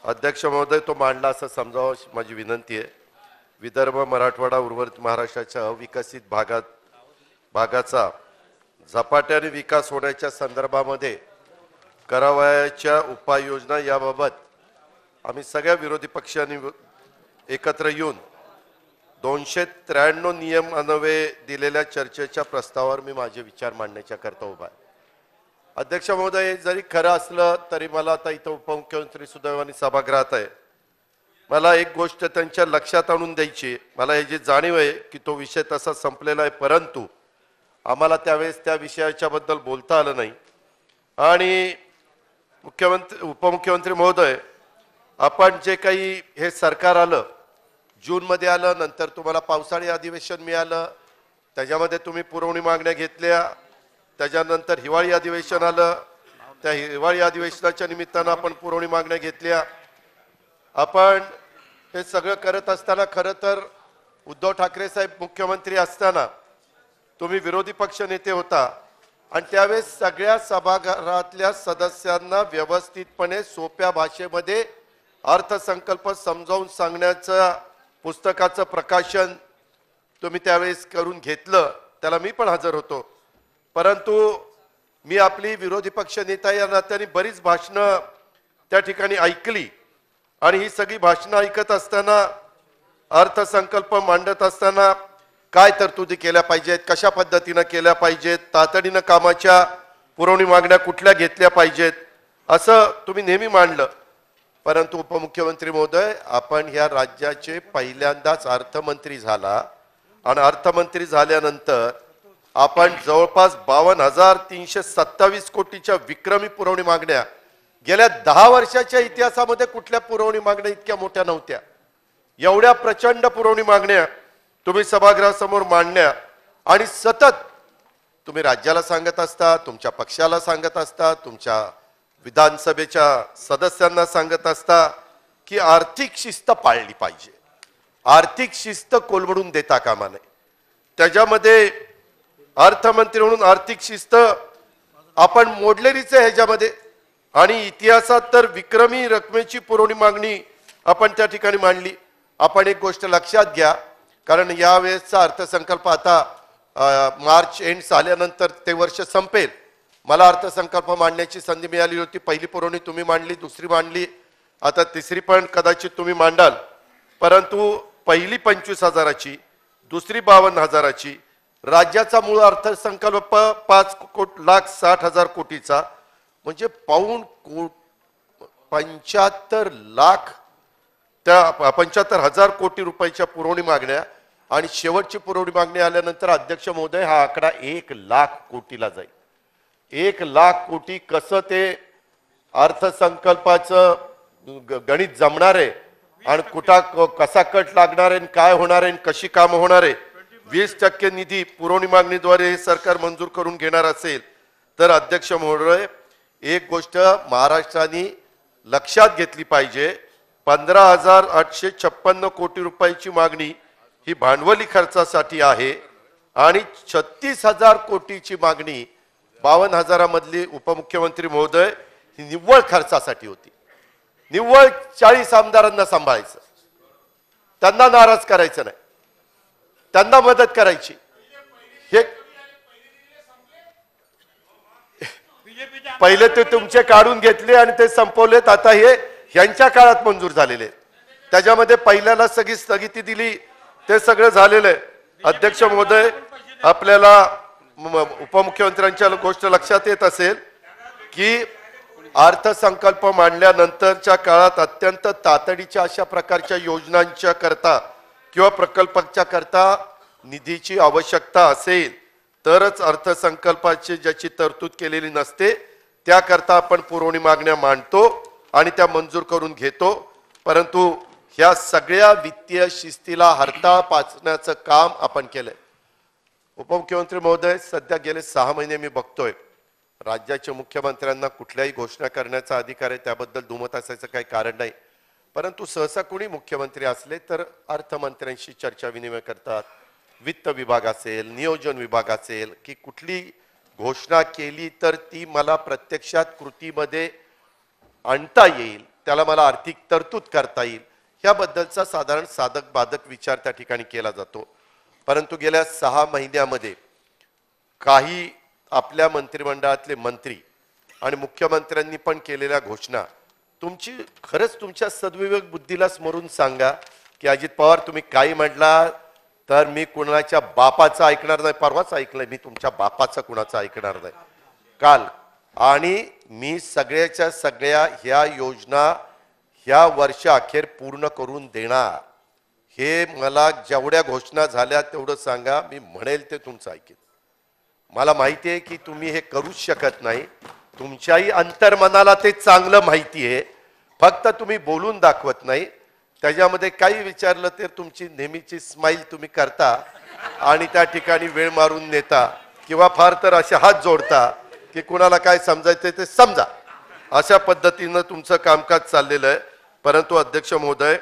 अध्यक्ष महोदय, तो मांडला असं समजावं माझी विनंती आहे। विदर्भ, मराठवाडा, उर्वरित महाराष्ट्राच्या अविकसित भागाचा झपाट्याने विकास होण्याच्या संदर्भामध्ये करावयाच्या उपाययोजना याबाबत आम्ही सगळ्या विरोधी पक्षांनी एकत्र येऊन 293 नियम अन्वये दिलेल्या चर्चेच्या प्रस्तावावर मी माझे विचार मांडण्याच्या करता उभा आहे। अध्यक्ष महोदय, जरी खरं असलं तरी मला आता इथं उपमुख्यमंत्री सुदैवाने सभागृहात आहे, मला एक गोष्ट त्यांच्या लक्षात आणून द्यायची। मला हे जी जाणीव आहे की तो विषय तसा संपलेला आहे, परंतु आम्हाला त्यावेळेस त्या विषयाच्या बद्दल बोलता आलं नाही। आणि उपमुख्यमंत्री महोदय, आपण जे काही हे सरकार आलं, जून मध्ये आलं, नंतर तुम्हाला पावसाळी अधिवेशन मिळालं, त्याच्यामध्ये तुम्ही पुरवणी मागण्या घेतल्या, त्याच्यानंतर हिवाळी अधिवेशन आलं, त्या हिवाळी अधिवेशनाच्या निमित्तानं आपण पुरवणी मागण्या घेतल्या। आपण हे सगळं करत असताना खरं तर उद्धव ठाकरे साहेब मुख्यमंत्री असताना तुम्ही विरोधी पक्ष नेते होता आणि त्यावेळेस सगळ्या सभागृहातल्या सदस्यांना व्यवस्थितपणे सोप्या भाषेमध्ये अर्थसंकल्प समजावून सांगण्याचं पुस्तकाचं प्रकाशन तुम्ही त्यावेळेस करून घेतलं, त्याला मी पण हजर होतो। परंतु मी आपली विरोधी पक्ष नेता या नात्याने बरीच भाषणं त्या ठिकाणी ऐकली आणि ही सगळी भाषणं ऐकत असताना, अर्थसंकल्प मांडत असताना काय तरतुदी केल्या पाहिजेत, कशा पद्धतीनं केल्या पाहिजेत, तातडीनं कामाच्या पुरवणी मागण्या कुठल्या घेतल्या पाहिजेत, असं तुम्ही नेहमी मांडलं। परंतु उपमुख्यमंत्री महोदय, आपण ह्या राज्याचे पहिल्यांदाच अर्थमंत्री झाला आणि अर्थमंत्री झाल्यानंतर आपण जवळपास 52,327 कोटीच्या विक्रमी पुरवणी मागण्या, गेल्या 10 वर्षाच्या इतिहासामध्ये कुठल्या पुरवणी मागण्या इतक्या मोठ्या नव्हत्या। एवढ्या प्रचंड पुरवणी मागण्या तुम्ही सभागृहासमोर मांडण्या आणि सतत तुम्ही राज्याला सांगत असता, तुमच्या पक्षाला सांगत असता, तुमच्या विधानसभेच्या सदस्यांना सांगत असता की आर्थिक शिस्त पाळली पाहिजे, आर्थिक शिस्त कोलमडून देता कामा नये। त्याच्यामध्ये अर्थमंत्री म्हणून आर्थिक शिस्त आपण मोडलेलीच आहे ह्याच्यामध्ये, आणि इतिहासात तर विक्रमी रकमेची पुरवणी मागणी आपण त्या ठिकाणी मांडली। आपण एक गोष्ट लक्षात घ्या, कारण यावेळेसचा अर्थसंकल्प आता मार्च एंड झाल्यानंतर ते वर्ष संपेल। मला अर्थसंकल्प मांडण्याची संधी मिळाली होती। पहिली पुरवणी तुम्ही मांडली, दुसरी मांडली, आता तिसरी पण कदाचित तुम्ही मांडाल, परंतु पहिली 25,000ची, दुसरी 52,000ची, राज्याचा मूळ अर्थसंकल्प 5,60,000 कोटीचा, म्हणजे पाऊण 75 लाख, त्या 75,000 कोटी रुपयाच्या पुरवणी मागण्या, आणि शेवटची पुरवणी मागणी आल्यानंतर अध्यक्ष महोदय हा आकडा 1,00,000 कोटीला जाईल। 1,00,000 कोटी कसं ते अर्थसंकल्पाचं गणित जमणार आहे आणि कसा कट लागणार आहे, काय होणार आहे, कशी कामं होणार आहे। 20% निधी पुरवणी मागणीद्वारे हे सरकार मंजूर करून घेणार असेल तर अध्यक्ष महोदय, एक गोष्ट महाराष्ट्राने लक्षात घेतली पाहिजे, 15,856 कोटी रुपयाची मागणी ही भांडवली खर्चासाठी आहे आणि 36,000 कोटीची मागणी 52,000 मधली उपमुख्यमंत्री महोदय ही निव्वळ खर्चासाठी होती। निव्वळ 40 आमदारांना सांभाळायचं, त्यांना नाराज करायचं नाही, त्यांना मदत करायची। हे पहिले ते तुमचे काढून घेतले आणि ते संपवलेत, आता हे यांच्या काळात मंजूर झालेले। त्याच्यामध्ये पहिल्याला सगळी स्थगिती दिली, ते सगळं झालेलं आहे। अध्यक्ष महोदय, आपल्याला उपमुख्यमंत्र्यांच्या गोष्ट लक्षात येत असेल की अर्थसंकल्प मांडल्यानंतरच्या काळात अत्यंत तातडीच्या अशा प्रकारच्या योजनांच्या करता किंवा प्रकल्पाच्या करता निधीची आवश्यकता असेल तरच अर्थसंकल्पाची ज्याची तरतूद केलेली नसते त्याकरता आपण पुरवणी मागण्या मांडतो आणि त्या मंजूर करून घेतो। परंतु ह्या सगळ्या वित्तीय शिस्तीला हरताळ पाचण्याचं काम आपण केलंय। उपमुख्यमंत्री महोदय, सध्या गेले 6 महिने मी बघतोय राज्याच्या मुख्यमंत्र्यांना कुठल्याही घोषणा करण्याचा अधिकार आहे, त्याबद्दल दुमत असायचं काही कारण नाही, परंतु सहसा कोणी मुख्यमंत्री असले तर अर्थमंत्र्यांशी चर्चा विनिमय करतात, वित्त विभाग असेल, नियोजन विभाग असेल, की कुठली घोषणा केली तर ती मला प्रत्यक्षात कृतीमध्ये आणता येईल त्याला मला आर्थिक तरतूद करता येईल, याबद्दलचा साधारण साधक बाधक विचार त्या ठिकाणी केला जातो. परंतु गेल्या 6 महिन्यामध्ये काही आपल्या मंत्रिमंडळातले मंत्री आणि मुख्यमंत्र्यांनी पण केलेल्या घोषणा खरंच तुमच्या सद्विवेक बुद्धीला स्मरून सांगा की अजित पवार तुम्ही काही म्हटला तर मी कुणाच्या बापाचं ऐकणार नाही. परवाच ऐकलंय मी तुमच्या बापाचं कुणाचं ऐकणार नाही काल. आणि मी सगळ्याच्या सगळ्या ह्या योजना ह्या वर्ष अखेर पूर्ण करून देणार. हे मला जेवढ्या घोषणा झाल्या तेवढं सांगा, मी म्हणेल ते तुमचं ऐकेन. मला माहिती आहे की तुम्ही हे करूच शकत नाही, तुमच्याही अंतर्मनाला ते चांगलं माहिती आहे, फक्त तुम्ही बोलून दाखवत नाही. त्याच्यामध्ये काही विचारलं तर तुमची नेहमीची स्माईल तुम्ही करता आणि त्या ठिकाणी वेळ मारून नेता किंवा फार तर असे हात जोडता की कुणाला काय समजायचं ते समजा. अशा पद्धतीनं तुमचं कामकाज चाललेलं आहे. परंतु अध्यक्ष महोदय,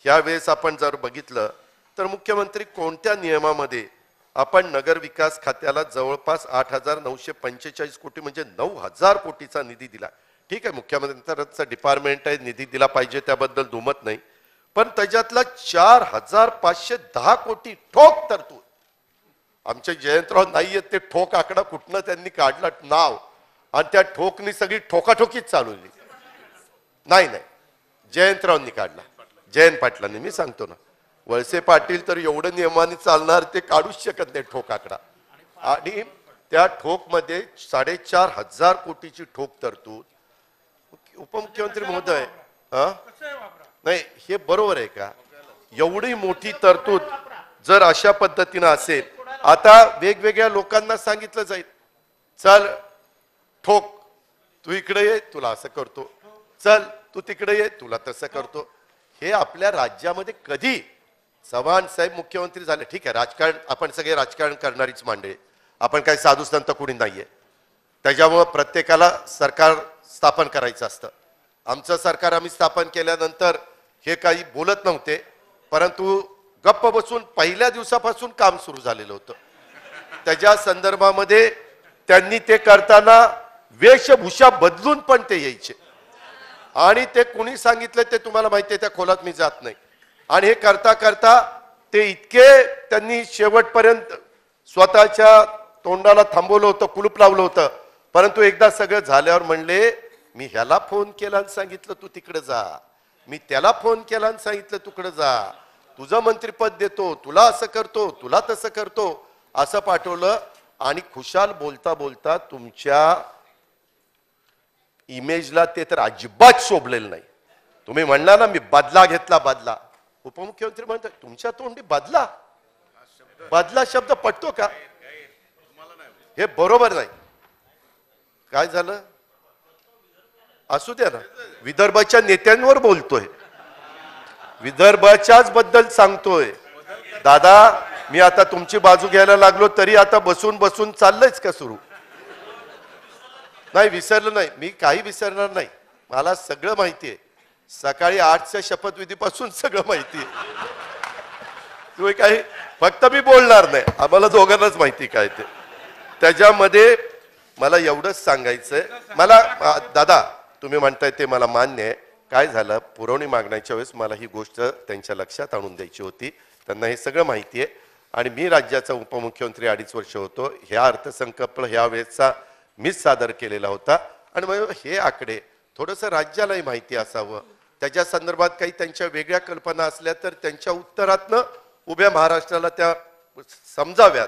ह्यावेळेस आपण जर बघितलं तर मुख्यमंत्री कोणत्या नियमामध्ये आपण नगर विकास खात्याला जवळपास 8,945 कोटी म्हणजे 9,000 कोटीचा निधी दिला. ठीक आहे, मुख्यमंत्र्यांचं डिपार्टमेंट आहे, निधी दिला पाहिजे, त्याबद्दल दुमत नाही. पण त्याच्यातला 4,510 कोटी ठोक तरतूद. आमचे जयंतराव नाहीये ते ठोक आकडा कुठनं त्यांनी काढला नाव, आणि त्या ठोकनी सगळी ठोकाठोकीच चालवली. नाही जयंतरावांनी काढला, जयंत पाटलांनी. मी सांगतो ना, वळसे पाटील तर एवढं नियमाने चालणार ते काढूच शकत नाही ठोक आकडा. आणि त्या ठोक मध्ये 4,500 कोटीची ठोक तरतूद. उपमुख्यमंत्री महोदय, नाही हे बरोबर आहे का? एवढी मोठी तरतूद जर अशा पद्धतीनं असेल, आता वेगवेगळ्या लोकांना सांगितलं जाईल, चल ठोक तू इकडे ये तुला असं करतो, चल तू तिकडे ये तुला तसं करतो. हे आपल्या राज्यामध्ये कधी? चव्हाण साहेब मुख्यमंत्री झाले, ठीक आहे, राजकारण आपण सगळे राजकारण करणारीच मांडळे, आपण काही साधू संत कोणी नाहीये. त्याच्यामुळं प्रत्येकाला सरकार स्थापन करायचं असतं. आमचं सरकार आम्ही स्थापन केल्यानंतर हे काही बोलत नव्हते, परंतु गप्प बसून पहिल्या दिवसापासून काम सुरू झालेलं होतं. त्याच्या संदर्भामध्ये त्यांनी ते करताना वेशभूषा बदलून पण ते यायचे, आणि ते कोणी सांगितलं ते तुम्हाला माहिती आहे, त्या खोलात मी जात नाही. आणि हे करता करता ते इतके त्यांनी शेवटपर्यंत स्वतःच्या तोंडाला थांबवलं होतं, कुलूप लावलं होतं. परंतु एकदा सगळं झाल्यावर म्हणले, मी ह्याला फोन केला आणि सांगितलं तू तिकडे जा, मी त्याला फोन केला आणि सांगितलं तिकडे जा, तुझं मंत्रिपद देतो, तुला असं करतो, तुला तसं करतो, असं पाठवलं. आणि खुशाल बोलता बोलता तुमच्या इमेजला ते तर अजिबात शोभलेलं नाही. तुम्ही म्हणला ना मी बदला घेतला, बदला. उपमुख्यमंत्री म्हणतात तुमच्या तोंडी बदला, बदला शब्द पटतो का? हे बरोबर नाही. काय झालं असू द्या ना, विदर्भाच्या नेत्यांवर बोलतोय, विदर्भाच्याच बद्दल सांगतोय. दादा मी आता तुमची बाजू घ्यायला लागलो तरी आता बसून बसून चाललंयच का सुरू? नाही, विसरलं नाही, मी काही विसरणार नाही. मला सगळं माहिती आहे, सकाळी 8च्या शपथविधीपासून सगळं माहिती आहे. तुम्ही काही फक्त मी बोलणार नाही, आम्हाला दोघांनाच माहिती काय ते. त्याच्यामध्ये मला एवढंच सांगायचंय, मला दादा तुम्ही म्हणताय ते मला मान्य आहे. काय झालं, पुरवणी मागण्याच्या वेळेस मला ही गोष्ट त्यांच्या लक्षात आणून द्यायची होती. त्यांना हे सगळं माहिती आहे, आणि मी राज्याचा उपमुख्यमंत्री 2.5 वर्ष होतो. ह्या अर्थसंकल्प ह्या वेळेचा मीच सादर केलेला होता. आणि मग हे आकडे थोडंसं राज्यालाही माहिती असावं, त्याच्या संदर्भात काही त्यांच्या वेगळ्या कल्पना असल्या तर त्यांच्या उत्तरातनं उभ्या महाराष्ट्राला त्या समजाव्यात,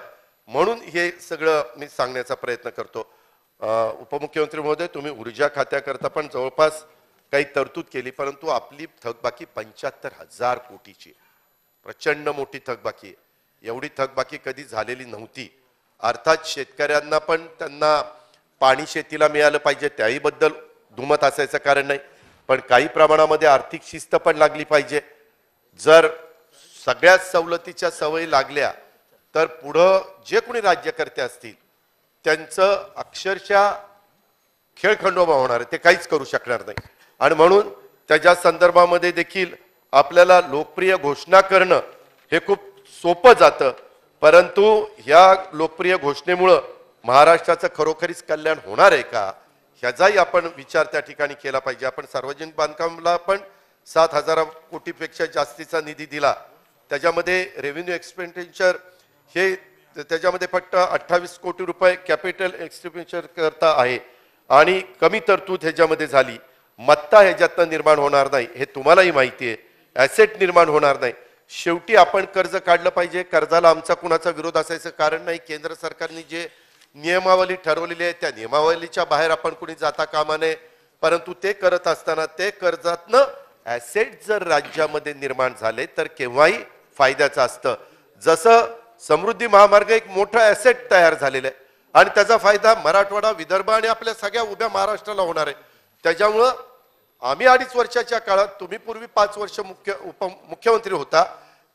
म्हणून हे सगळं मी सांगण्याचा प्रयत्न करतो. उपमुख्यमंत्री महोदय, तुम्ही ऊर्जा खात्याकरता पण जवळपास काही तरतूद केली, परंतु आपली थकबाकी 75,000 कोटीची, प्रचंड मोठी थकबाकी आहे. एवढी थकबाकी कधी झालेली नव्हती. अर्थात शेतकऱ्यांना पण त्यांना पाणी शेतीला मिळालं पाहिजे, त्याही बद्दल दुमत असायचं कारण नाही, पण काही प्रमाणामध्ये आर्थिक शिस्त पण लागली पाहिजे. जर सगळ्याच सवलतीच्या सवयी लागल्या तर पुढं जे कोणी राज्यकर्ते असतील त्यांचं अक्षरशः खेळखंडोबा होणार आहे, ते काहीच करू शकणार नाही. आणि म्हणून त्याच्या संदर्भामध्ये देखील आपल्याला लोकप्रिय घोषणा करणं हे खूप सोपं जातं, परंतु ह्या लोकप्रिय घोषणेमुळं महाराष्ट्राचं खरोखरीच कल्याण होणार आहे का, ह्याचाही आपण विचार त्या ठिकाणी केला पाहिजे. आपण सार्वजनिक बांधकामाला पण 7,000 कोटीपेक्षा जास्तीचा निधी दिला. त्याच्यामध्ये रेव्हेन्यू एक्सपेंडिचर हे त्याच्यामध्ये फक्त 28 कोटी रुपये कॅपिटल एक्सपेंडिचर करता आहे आणि कमी तरतूद ह्याच्यामध्ये झाली. मत्ता ह्याच्यातनं निर्माण होणार नाही हे तुम्हालाही माहिती आहे. ॲसेट निर्माण होणार नाही. शेवटी आपण कर्ज काढलं पाहिजे. कर्जाला आमचा कुणाचा विरोध असायचं कारण नाही. केंद्र सरकारने जे नियमावली ठरवलेली आहे त्या नियमावलीच्या बाहेर आपण कुणी जाता कामा नये. परंतु ते करत असताना ते कर्जातनं ॲसेट जर राज्यामध्ये निर्माण झाले तर केव्हाही फायद्याचं असतं. जसं समृद्धी महामार्ग एक मोठं ॲसेट तयार झालेलं आहे आणि त्याचा फायदा मराठवाडा, विदर्भ आणि आपल्या सगळ्या उभ्या महाराष्ट्राला होणार आहे. त्याच्यामुळं आम्ही 2.5 वर्षाच्या काळात, तुम्ही पूर्वी 5 वर्ष उपमुख्यमंत्री होता,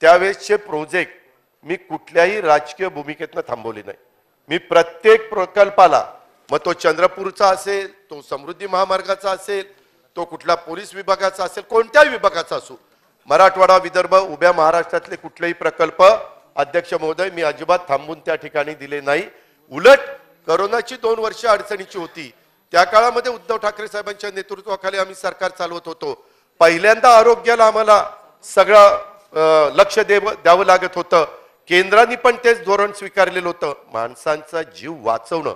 त्यावेळेसचे प्रोजेक्ट मी कुठल्याही राजकीय भूमिकेतनं थांबवले नाही. मी प्रत्येक प्रकल्पाला, मग तो चंद्रपूरचा असेल, तो समृद्धी महामार्गाचा असेल, तो कुठला पोलीस विभागाचा असेल, कोणत्याही विभागाचा असो, मराठवाडा, विदर्भ, उभ्या महाराष्ट्रातले कुठलेही प्रकल्प अध्यक्ष महोदय मी अजिबात थांबून त्या ठिकाणी दिले नाही. उलट करोनाची 2 वर्ष अडचणीची होती. त्या काळामध्ये उद्धव ठाकरे साहेबांच्या नेतृत्वाखाली आम्ही सरकार चालवत होतो. पहिल्यांदा आरोग्याला आम्हाला सगळं लक्ष द्यावं लागत होतं. केंद्राने पण तेच धोरण स्वीकारलेलं होतं. माणसांचा जीव वाचवणं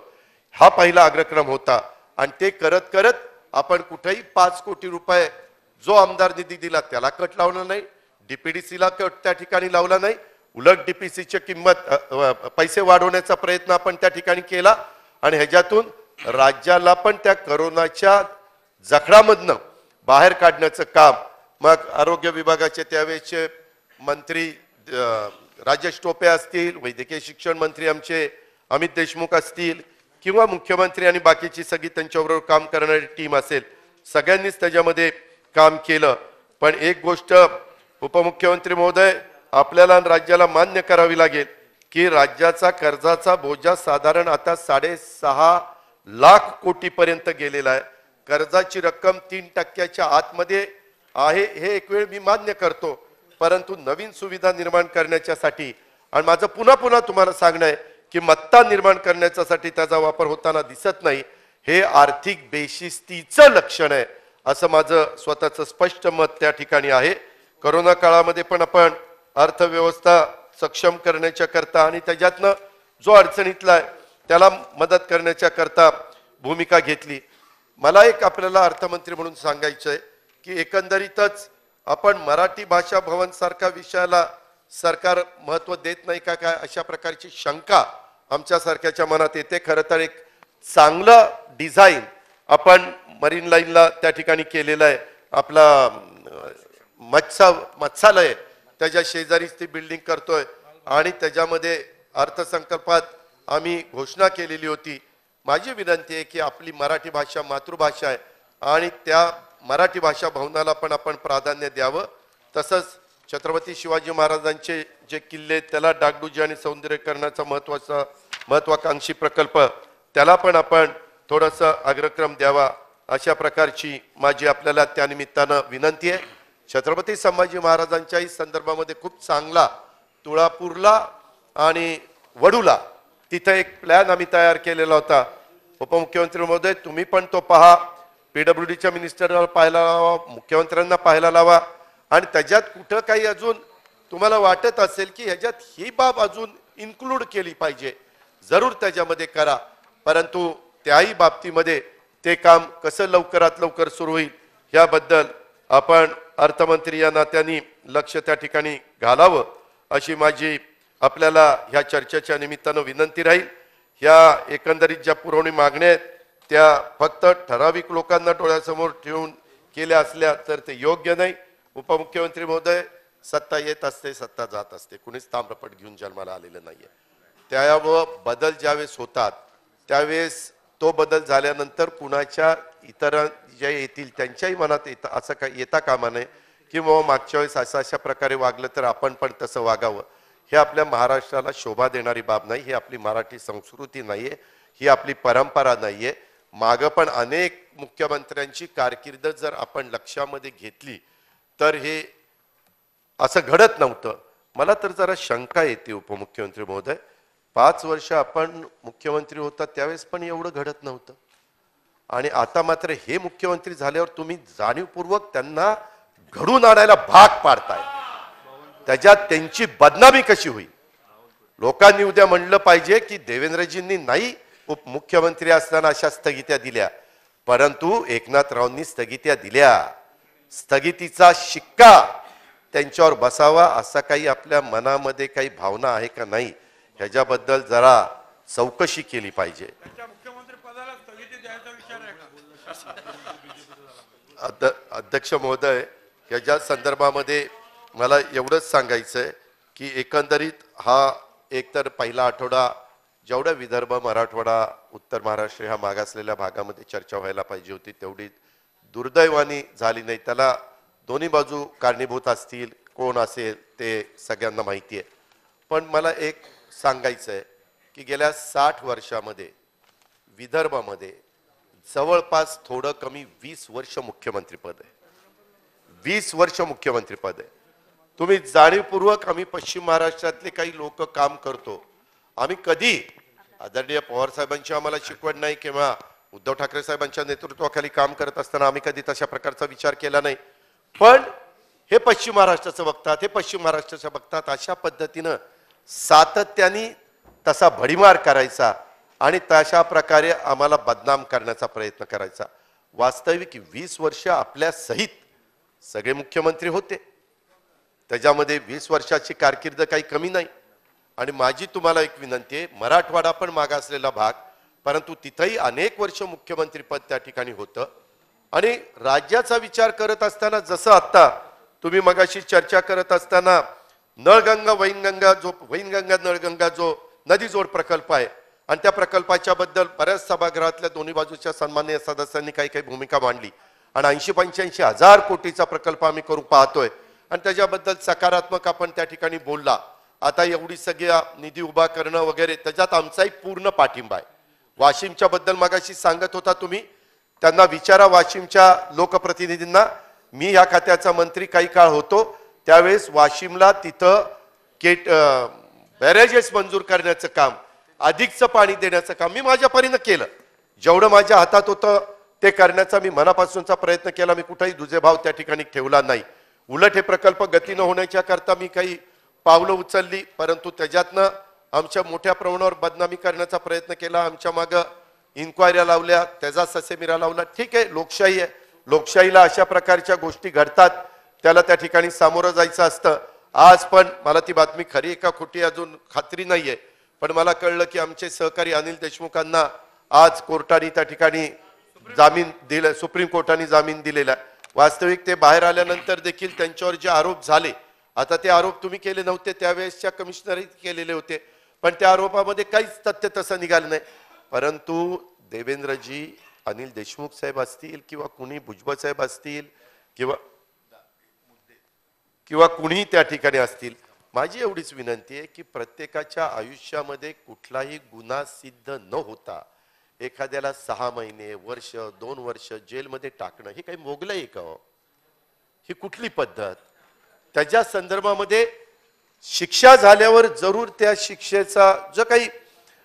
हा पहिला अग्रक्रम होता आणि ते करत करत आपण कुठेही 5 कोटी रुपये जो आमदार निधी दिला त्याला कट लावला नाही. डीपीडीसीला कट त्या ठिकाणी लावला नाही. उलट डीपीसीची किंमत पैसे वाढवण्याचा प्रयत्न आपण त्या ठिकाणी केला आणि ह्याच्यातून राज्याला पण त्या करोनाच्या जखडामधनं बाहेर काढण्याचं काम, मग आरोग्य विभागाचे त्यावेळेचे मंत्री राजेश टोपे असतील, वैद्यकीय शिक्षण मंत्री आमचे अमित देशमुख असतील किंवा मुख्यमंत्री आणि बाकीची सगळी त्यांच्याबरोबर काम करणारी टीम असेल, सगळ्यांनीच त्याच्यामध्ये काम केलं. पण एक गोष्ट उपमुख्यमंत्री महोदय आपल्याला राज्याला मान्य करावी लागेल की राज्याचा कर्जाचा बोजा साधारण आता 6.5 लाख कोटीपर्यंत गेलेला आहे. कर्जाची रक्कम 3% आतमध्ये आहे हे एक वेळ मी मान्य करतो. परंतु नवीन सुविधा निर्माण करण्याच्यासाठी आणि माझं पुन्हा पुन्हा तुम्हाला सांगणं आहे की मत्ता निर्माण करण्याच्यासाठी त्याचा वापर होताना दिसत नाही. हे आर्थिक बेशिस्तीचं लक्षण आहे असं माझं स्वतःचं स्पष्ट मत त्या ठिकाणी आहे. करोना काळामध्ये पण आपण अर्थव्यवस्था सक्षम करण्याच्या करता आणि त्याच्यातनं जो अडचणीतला आहे त्याला मदत करण्याच्या करता भूमिका घेतली. मला एक आपल्याला अर्थमंत्री म्हणून सांगायचं आहे की एकंदरीतच आपण मराठी भाषा भवन सारख्या विषयाला सरकार महत्त्व देत नाही का काय अशा प्रकारची शंका आमच्यासारख्याच्या मनात येते. खरं तर एक चांगलं डिझाईन आपण मरीन लाईनला त्या ठिकाणी केलेलं आहे. आपला मत्स्यालय त्याच्या शेजारीच ती बिल्डिंग करतोय आणि त्याच्यामध्ये अर्थसंकल्पात आम्ही घोषणा केलेली होती. माझी विनंती आहे की आपली मराठी भाषा मातृभाषा आहे आणि त्या मराठी भाषा भवनाला पण आपण प्राधान्य द्यावं. तसंच छत्रपती शिवाजी महाराजांचे जे किल्ले त्याला डागडुजी आणि सौंदर्यीकरणाचा महत्वाकांक्षी प्रकल्प त्याला पण आपण थोडंसं अग्रक्रम द्यावा अशा प्रकारची माझी आपल्याला त्यानिमित्तानं विनंती आहे. छत्रपती संभाजी महाराजांच्याही संदर्भामध्ये खूप चांगला तुळापूरला आणि वडूला तिथे एक प्लॅन आम्ही तयार केलेला होता. उपमुख्यमंत्री महोदय तुम्ही पण तो पहा, पीडब्ल्यूडीच्या मिनिस्टरला पाहायला लावा, मुख्यमंत्र्यांना पाहायला लावा आणि त्याच्यात कुठं काही अजून तुम्हाला वाटत असेल की ह्याच्यात ही बाब अजून इन्क्लूड केली पाहिजे जरूर त्याच्यामध्ये करा. परंतु त्याही बाबतीमध्ये ते काम कसं लवकरात लवकर सुरू होईल याबद्दल आपण अर्थमंत्री या नात्याने लक्ष त्या ठिकाणी घालावं अशी माझी आपल्याला ह्या चर्चेच्या निमित्तानं विनंती राहील. ह्या एकंदरीत ज्या पुरवणी मागण्या आहेत त्या फक्त ठराविक लोकांना डोळ्यासमोर ठेवून केल्या असल्या तर ते योग्य नाही. उपमुख्यमंत्री महोदय सत्ता येत असते, सत्ता जात असते, कुणीच ताम्रपट घेऊन जन्माला आलेलं नाहीये. त्यावर बदल ज्यावेळेस होतात त्यावेळेस तो बदल झाल्यानंतर कुणाच्या इतर जे येतील त्यांच्याही मनात असं काही येता कामा नये की मग मागच्या वेळेस अशा प्रकारे वागलं तर आपण पण तसं वागावं. हे आपल्या महाराष्ट्राला शोभा देणारी बाब नाही. ही आपली मराठी संस्कृती नाहीये, ही आपली परंपरा नाहीये. मागं पण अनेक मुख्यमंत्र्यांची कारकीर्द जर आपण लक्षामध्ये घेतली तर हे असं घडत नव्हतं. मला तर जरा शंका येते उपमुख्यमंत्री महोदय, 5 वर्ष आपण मुख्यमंत्री होता त्यावेळेस पण एवढं घडत नव्हतं. आणि आता मात्र हे मुख्यमंत्री झाल्यावर तुम्ही जाणीवपूर्वक त्यांना घडून आणायला भाग पाडताय. त्याच्यात त्यांची बदनामी कशी होईल. लोकांनी उद्या म्हणलं पाहिजे की देवेंद्रजींनी नाही उपमुख्यमंत्री असताना अशा स्थगित्या दिल्या, परंतु एकनाथरावांनी स्थगित्या दिल्या. स्थगितीचा शिक्का त्यांच्यावर बसावा असा काही आपल्या मनामध्ये काही भावना आहे का नाही ह्याच्याबद्दल जरा चौकशी केली पाहिजे. मुख्यमंत्री पदाला स्थगिती द्यायचा विचार आहे का? अध्यक्ष महोदय, ह्याच्या संदर्भामध्ये मला एवढंच सांगायचंय की एकंदरीत हा एकतर पहिला आठवडा जेवढा विदर्भ, मराठवाडा, उत्तर महाराष्ट्र ह्या मागासलेल्या भागामध्ये चर्चा व्हायला पाहिजे होती तेवढी दुर्दैवाने झाली नाही. त्याला दोन्ही बाजू कारणीभूत असतील, कोण असेल ते सगळ्यांना माहिती आहे. पण मला एक सांगायचं आहे की गेल्या 60 वर्षामध्ये विदर्भामध्ये जवळपास थोडं कमी 20 वर्ष मुख्यमंत्रीपद आहे. 20 वर्ष मुख्यमंत्रीपद आहे. तुम्ही जाणीवपूर्वक आम्ही पश्चिम महाराष्ट्रातले काही लोक काम करतो. आम्ही कधी आदरणीय पवार साहेबांची आम्हाला शिकवण नाही किंवा उद्धव ठाकरे साहेबांच्या नेतृत्वाखाली काम करत असताना आम्ही कधी तशा प्रकारचा विचार केला नाही. पण हे पश्चिम महाराष्ट्राचं बघतात, हे पश्चिम महाराष्ट्राचं बघतात, अशा पद्धतीनं सातत्याने तसा भडीमार करायचा आणि तशा प्रकारे आम्हाला बदनाम करण्याचा प्रयत्न करायचा. वास्तविक 20 वर्ष आपल्या सहित सगळे मुख्यमंत्री होते. त्याच्यामध्ये 20 वर्षाची कारकीर्द काही कमी नाही. आणि माझी तुम्हाला एक विनंती आहे, मराठवाडा पण मागासलेला भाग, परंतु तिथेही अनेक वर्ष मुख्यमंत्री पद त्या ठिकाणी होतं. आणि राज्याचा विचार करत असताना जसं आता तुम्ही मगाशी चर्चा करत असताना नळगंगा वैनगंगा नळगंगा जो नदी जोड प्रकल्प आहे आणि त्या प्रकल्पाच्या बद्दल बऱ्याच सभागृहातल्या दोन्ही बाजूच्या सन्माननीय सदस्यांनी काही काही भूमिका मांडली आणि 80-85 हजार कोटीचा प्रकल्प आम्ही करू पाहतोय आणि त्याच्याबद्दल सकारात्मक आपण त्या ठिकाणी बोलला. आता एवढी सगळ्या निधी उभा करणं वगैरे त्याच्यात आमचाही पूर्ण पाठिंबा आहे. वाशिमच्या बद्दल मगाशी सांगत होता तुम्ही, त्यांना विचारा वाशिमच्या लोकप्रतिनिधींना. मी या खात्याचा मंत्री काही काळ होतो त्यावेळेस वाशिमला तिथं बॅरेजेस मंजूर करण्याचं काम, अधिकचं पाणी देण्याचं काम मी माझ्या परीनं केलं. जेवढं माझ्या हातात होतं ते करण्याचा मी मनापासूनचा प्रयत्न केला. मी कुठेही दुजेभाव त्या ठिकाणी ठेवला नाही. उलट हे प्रकल्प गतीनं होण्याच्या करता मी काही पावलं उचलली, परंतु त्याच्यातनं आमच्या मोठ्या प्रमाणावर बदनामी करण्याचा प्रयत्न केला. आमच्या मागं इन्क्वायऱ्या लावल्या, त्याचा ससेमिरा लावला. ठीक आहे, लोकशाही आहे. लोकशाहीला अशा प्रकारच्या गोष्टी घडतात, त्याला त्या ठिकाणी सामोरं जायचं असतं. आज पण मला ती बातमी खरी का खोटी अजून खात्री नाहीये, पण मला कळलं की आमचे सहकारी अनिल देशमुखांना आज कोर्टाने त्या ठिकाणी जामीन दिला, सुप्रीम कोर्टाने जामीन दिलेला. वास्तविक ते बाहेर आल्यानंतर देखील त्यांच्यावर जे आरोप झाले, आता ते आरोप तुम्ही केले नव्हते, त्यावेळेसच्या कमिशनरही केलेले होते, पण त्या आरोपामध्ये काहीच तथ्य तसं निघालं नाही. परंतु देवेंद्रजी, अनिल देशमुख साहेब असतील किंवा कुणी भुजबळ साहेब असतील किंवा कुणी त्या ठिकाणी असतील, माझी एवढीच विनंती आहे की प्रत्येकाच्या आयुष्यामध्ये कुठलाही गुन्हा सिद्ध न होता एखाद्याला 6 महिने, वर्ष, 2 वर्ष जेलमध्ये टाकणं हे काही मोगलं आहे का? ही कुठली पद्धत? त्याच्या संदर्भामध्ये शिक्षा झाल्यावर जरूर त्या शिक्षेचा जो काही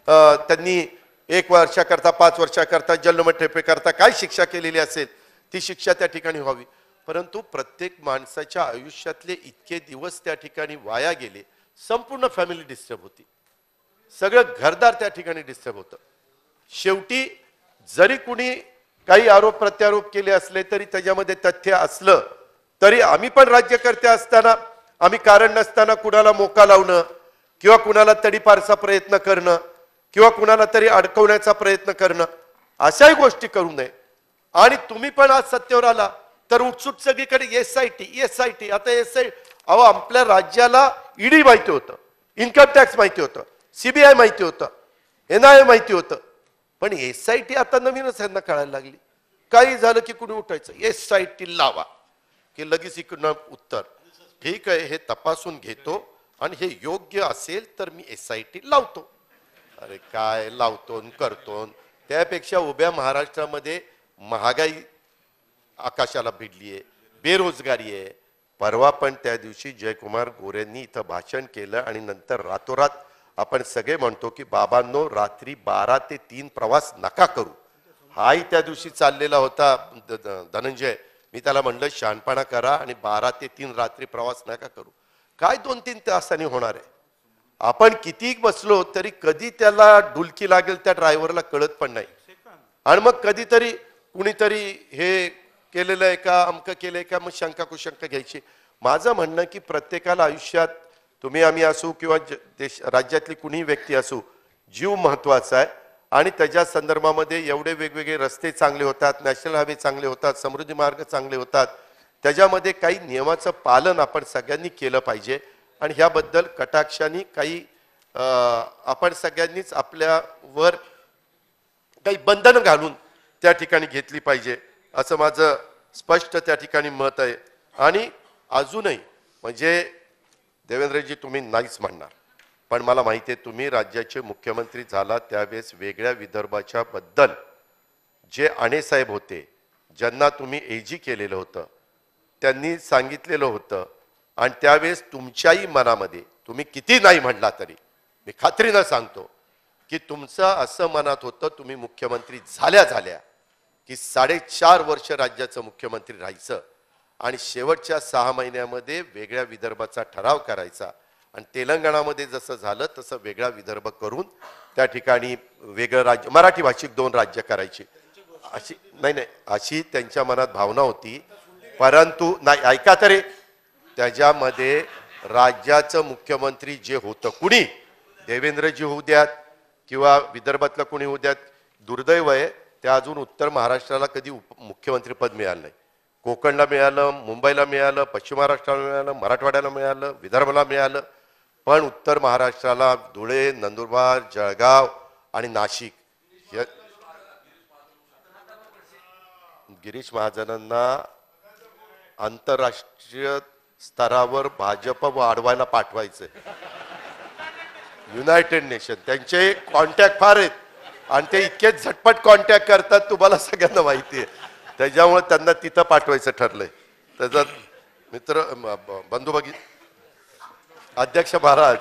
त्यांनी 1 वर्षाकरता, 5 वर्षाकरता, जन्मठेपेकरता काय शिक्षा केलेली असेल ती शिक्षा त्या ठिकाणी व्हावी. परंतु प्रत्येक माणसाच्या आयुष्यातले इतके दिवस त्या ठिकाणी वाया गेले. संपूर्ण फॅमिली डिस्टर्ब होती, सगळं घरदार त्या ठिकाणी डिस्टर्ब होतं. शेवटी जरी कुणी काही आरोप प्रत्यारोप केले असले तरी त्याच्यामध्ये तथ्य असलं तरी आम्ही पण राज्यकर्ते असताना आम्ही कारण नसताना कुणाला मोका लावणं किंवा कुणाला तडीपारचा प्रयत्न करणं किंवा कुणाला तरी अडकवण्याचा प्रयत्न करणं अशाही गोष्टी करू नये. आणि तुम्ही पण आज सत्तेवर आला तर उठसूट सगळीकडे एसआयटी आता अहो आपल्या राज्याला ईडी माहिती होतं, इन्कम टॅक्स माहिती होतं, सीबीआय माहिती होतं, एनआयए माहिती होतं, पण एसआयटी आता नवीनच यांना कळायला लागली. काही झालं की कुणी उठायचं एसआयटी लावा की लगेच इकडनं उत्तर, ठीक आहे हे तपासून घेतो आणि हे योग्य असेल तर मी एसआयटी लावतो. अरे काय लावतो करतो? त्यापेक्षा उभ्या महाराष्ट्रामध्ये महागाई आकाशाला भिडली आहे, बेरोजगारी आहे. परवा पण त्या दिवशी जयकुमार गोरेंनी इथं भाषण केलं आणि नंतर रातोरात आपण सगळे म्हणतो की बाबांनो रात्री 12 ते 3 प्रवास नका करू. हाही त्या दिवशी चाललेला होता धनंजय. मी त्याला म्हणलं शहाणपणा करा आणि 12 ते 3 रात्री प्रवास नका करू. काय 2-3 तासांनी होणार आहे. आपण किती बसलो तरी कधी त्याला डुलकी लागेल त्या ड्रायव्हरला कळत पण नाही. आणि मग कधीतरी कुणीतरी हे केलेलं आहे का अमकं केलंय का मग शंका कुशंका घ्यायची. माझं म्हणणं की प्रत्येकाला आयुष्यात तुम्ही आम्ही असू किंवा देश राज्यातली कुणीही व्यक्ती असू जीव महत्वाचा आहे. आणि त्याच्या संदर्भामध्ये एवढे वेगवेगळे रस्ते चांगले होतात, नॅशनल हायवे चांगले होतात, समृद्धी मार्ग चांगले होतात. त्याच्यामध्ये काही नियमाचं पालन आपण सगळ्यांनी केलं पाहिजे. आणि ह्याबद्दल कटाक्षाने काही आपण सगळ्यांनीच आपल्यावर काही बंधनं घालून त्या ठिकाणी घेतली पाहिजे असं माझं स्पष्ट त्या ठिकाणी मत आहे. आणि अजूनही म्हणजे देवेंद्रजी तुम्ही नाहीच म्हणणार, पण मला माहिती आहे तुम्ही राज्याचे मुख्यमंत्री झाला त्यावेळेस वेगळ्या विदर्भाच्या बद्दल जे आणेसाहेब होते ज्यांना तुम्ही एजी केलेलं होतं त्यांनी सांगितलेलं होतं. आणि त्यावेळेस तुमच्याही मनामध्ये तुम्ही किती नाही म्हणला तरी मी खात्रीनं सांगतो की तुमचं असं मनात होतं तुम्ही मुख्यमंत्री झाल्या की 4.5 वर्ष राज्याचं मुख्यमंत्री राहायचं आणि शेवटच्या 6 महिन्यामध्ये वेगळ्या विदर्भाचा ठराव करायचा. आणि तेलंगणामध्ये जसं झालं तसं वेगळा विदर्भ करून त्या ठिकाणी वेगळं राज्य मराठी भाषिक 2 राज्य करायची अशी नाही अशी त्यांच्या मनात भावना होती. परंतु नाही ऐका तरी त्याच्यामध्ये राज्याचं मुख्यमंत्री जे होतं कुणी देवेंद्रजी होऊ द्यात किंवा विदर्भातलं कुणी होऊ द्यात दुर्दैव आहे त्या अजून उत्तर महाराष्ट्राला कधी मुख्यमंत्री पद मिळालं नाही. कोकणला मिळालं, मुंबईला मिळालं, पश्चिम महाराष्ट्राला मिळालं, मराठवाड्याला मिळालं, विदर्भाला मिळालं, पण उत्तर महाराष्ट्राला धुळे, नंदुरबार, जळगाव आणि नाशिक हे गिरीश महाजनांना आंतरराष्ट्रीय स्तरावर भाजप वाढवायला पाठवायचं. युनायटेड नेशन त्यांचे कॉन्टॅक्ट फार आहेत आणि ते इतके झटपट कॉन्टॅक्ट करतात तुम्हाला सगळ्यांना माहिती आहे. त्याच्यामुळे त्यांना तिथं पाठवायचं ठरलंय. त्याचा मित्र बंधू भगिनी अध्यक्ष महाराज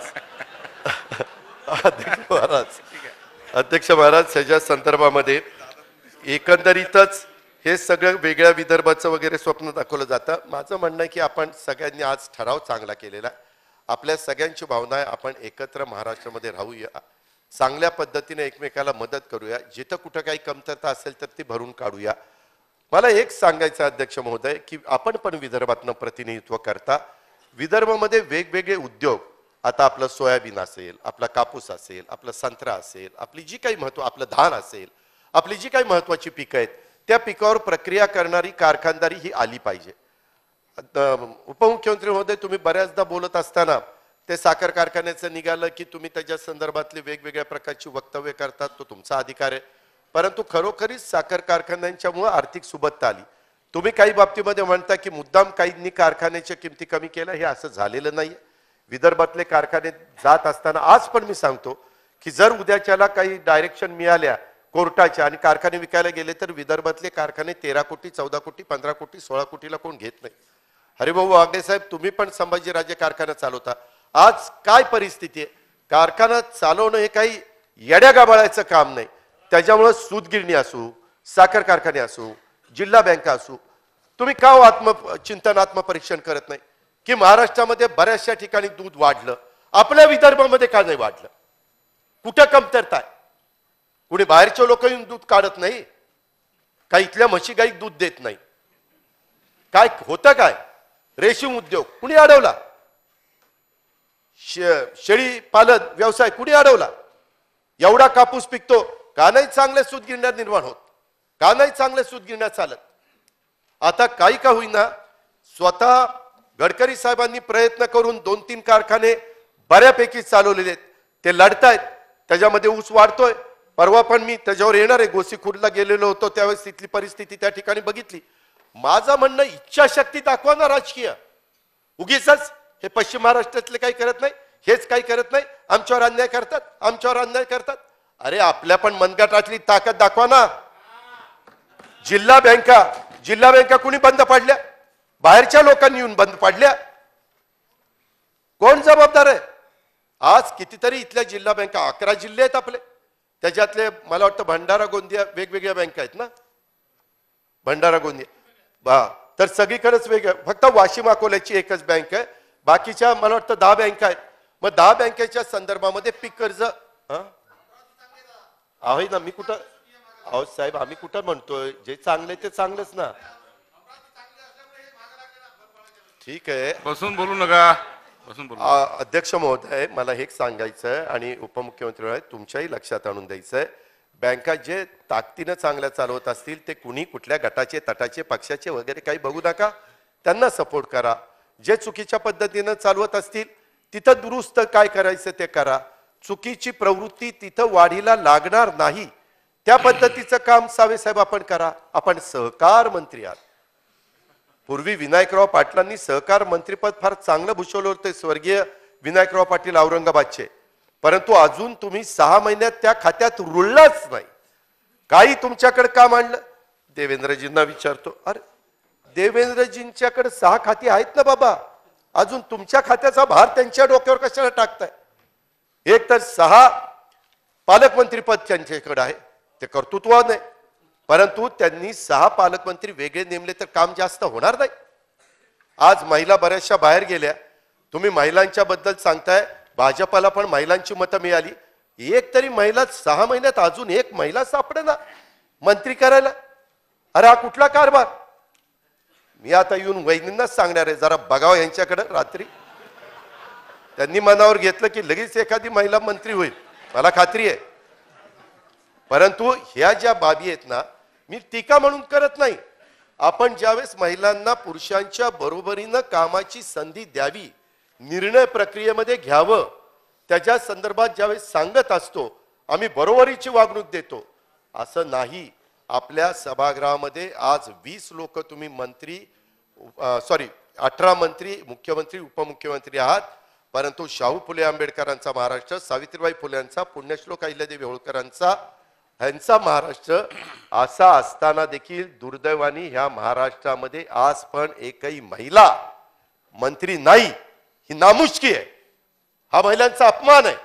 अध्यक्ष महाराज ह्याच्या संदर्भामध्ये एकंदरीतच हे सगळं वेगळ्या विदर्भाचं वगैरे स्वप्न दाखवलं जातं. माझं म्हणणं आहे की आपण सगळ्यांनी आज ठराव चांगला केलेला आहे. आपल्या सगळ्यांची भावना आहे आपण एकत्र महाराष्ट्रामध्ये राहूया, चांगल्या पद्धतीने एकमेकाला मदत करूया, जिथं कुठं काही कमतरता असेल तर ती भरून काढूया. मला एक सांगायचं अध्यक्ष महोदय की आपण पण विदर्भातनं प्रतिनिधित्व करता. विदर्भामध्ये वेगवेगळे उद्योग आता आपलं सोयाबीन असेल, आपला कापूस असेल, आपला संत्रा असेल, आपली जी काही आपलं धान असेल, आपली जी काही महत्वाची पिकं आहेत त्या पिकावर प्रक्रिया करणारी कारखानदारी ही आली पाहिजे. उपमुख्यमंत्री महोदय तुम्ही बऱ्याचदा बोलत असताना ते साखर कारखान्याचं निघालं की तुम्ही त्याच्या संदर्भातले वेगवेगळ्या प्रकारची वक्तव्य करतात, तो तुमचा अधिकार आहे. परंतु खरोखरीच साखर कारखान्यांच्यामुळे आर्थिक सुबत्ता आली. तुम्ही काही बाबतीमध्ये म्हणता की मुद्दाम काहींनी कारखान्याच्या किमती कमी केल्या, हे असं झालेलं नाही. विदर्भातले कारखाने जात असताना आज पण मी सांगतो की जर उद्याच्याला काही डायरेक्शन मिळाल्या कोर्टाच्या आणि कारखाने विकायला गेले तर विदर्भातले कारखाने 13 कोटी 14 कोटी 15 कोटी 16 कोटीला कोण घेत नाही. हरिभाऊ वागडे साहेब तुम्ही पण संभाजीराजे कारखाना चालवता. आज काय परिस्थिती आहे? कारखाना चालवणं हे काही येड्या गाबाळायचं काम नाही. त्याच्यामुळे सूतगिरणी असू, साखर कारखाने असू, जिल्हा बँका असू, तुम्ही का आत्मचिंतन आत्मपरीक्षण करत नाही की महाराष्ट्रामध्ये बऱ्याचशा ठिकाणी दूध वाढलं, आपल्या विदर्भामध्ये का नाही वाढलं? कुठं कमतरता आहे? कुणी बाहेरचे लोक येऊन दूध काढत नाही का? इथल्या म्हशी गाई दूध देत नाही? काय होतं काय? रेशीम उद्योग कुणी अडवला? शेळी पालन व्यवसाय कुणी अडवला? एवढा कापूस पिकतो का नाही चांगल्या सूतगिरण्या निर्माण होत? का नाही चांगल्या सूतगिरण्या चालत? आता काही का होईना स्वतः गडकरी साहेबांनी प्रयत्न करून 2-3 कारखाने बऱ्यापैकी चालवलेले आहेत, ते लढतायत, त्याच्यामध्ये ऊस वाढतोय. परवा पण मी त्याच्यावर येणार आहे, गोसीखुर्दला गेलेलो होतो त्यावेळेस तिथली परिस्थिती त्या ठिकाणी बघितली. माझं म्हणणं इच्छाशक्ती दाखवा ना राजकीय. उगीच हे पश्चिम महाराष्ट्रातले काही करत नाही, हेच काही करत नाही, आमच्यावर अन्याय करतात, आमच्यावर अन्याय करतात. अरे आपल्या पण मनगटातली ताकद दाखवा ना. जिल्हा बँका कुणी बंद पाडल्या? बाहेरच्या लोकांनी येऊन बंद पाडल्या. कोण जबाबदार आहे? आज कितीतरी इथल्या जिल्हा बँका 11 जिल्हे आहेत आपले, त्याच्यातले मला वाटतं भंडारा गोंदिया वेगवेगळ्या बँका आहेत ना, भंडारा गोंदिया तर सगळीकडेच वेगळं, फक्त वाशिम अकोल्याची एकच बँक आहे, बाकीच्या मला वाटतं 10 बँका आहेत. मग 10 बँकेच्या संदर्भामध्ये पीक कर्ज आहे ना. मी कुठं अहो साहेब आम्ही कुठं म्हणतोय, जे चांगले ते चांगलंच ना. ठीक आहे, बसून बोलू नका, बसून बोलू. अध्यक्ष महोदय मला हे सांगायचं आहे आणि उपमुख्यमंत्री महोदय तुमच्याही लक्षात आणून द्यायचं आहे, बँका जे ताकदीनं चांगल्या चालवत असतील ते कुणी कुठल्या गटाचे तटाचे पक्षाचे वगैरे काही बघू नका, त्यांना सपोर्ट करा. जे चुकीच्या पद्धतीनं चालवत असतील तिथं दुरुस्त काय करायचं ते करा. चुकीची प्रवृत्ती तिथं वाढीला लागणार नाही त्या पद्धतीचं काम सावे साहेब आपण करा. आपण सहकार मंत्री आहात. पूर्वी विनायकराव पाटलांनी सहकार मंत्रीपद फार चांगलं भूषवलं होतं, स्वर्गीय विनायकराव पाटील औरंगाबादचे, परंतु अजून तुम्ही 6 महिन्यात त्या खात्यात रुळलाच नाही. काही तुमच्याकडे काम आणलं. देवेंद्रजींना विचारतो, अरे देवेंद्रजींच्याकडे 6 खाती आहेत ना बाबा, अजून तुमच्या खात्याचा भार त्यांच्या डोक्यावर कशाला टाकताय. एक तर 6 पालकमंत्रीपद त्यांच्याकडे आहे, ते कर्तृत्व नाही, परंतु त्यांनी 6 पालकमंत्री वेगळे नेमले तर काम जास्त होणार नाही. आज महिला बऱ्याचशा बाहेर गेल्या, तुम्ही महिलांच्या बद्दल सांगताय, भाजपाला पण महिलांची मतं मिळाली, एक तरी महिला 6 महिन्यात अजून एक महिला सापडे ना मंत्री करायला. अरे हा कुठला कारभार. मी आता येऊन वहिनींनाच सांगणार आहे, जरा बघावं यांच्याकडे रात्री, त्यांनी मनावर घेतलं की लगेच एखादी महिला मंत्री होईल, मला खात्री आहे. परंतु ह्या ज्या बाबी आहेत ना, मी टीका म्हणून करत नाही, आपण ज्यावेळेस महिलांना पुरुषांच्या बरोबरीनं कामाची संधी द्यावी, निर्णय प्रक्रियेमध्ये घ्यावं, त्याच्या संदर्भात ज्यावेळेस सांगत असतो आम्ही बरोबरीची वागणूक देतो, असं नाही. आपल्या सभागृहामध्ये आज 20 लोक तुम्ही मंत्री 18 मंत्री मुख्यमंत्री उपमुख्यमंत्री आहात, परंतु शाहू फुले आंबेडकरांचा महाराष्ट्र, सावित्रीबाई फुलेंचा, पुण्यश्लोक अहिल्यादेवी होळकरांचा ह्यांचा महाराष्ट्र असा असताना देखील दुर्दैवाने ह्या महाराष्ट्रामध्ये आज पण एकही महिला मंत्री नाही. ही नामुष्की आहे, हा महिलांचा अपमान आहे.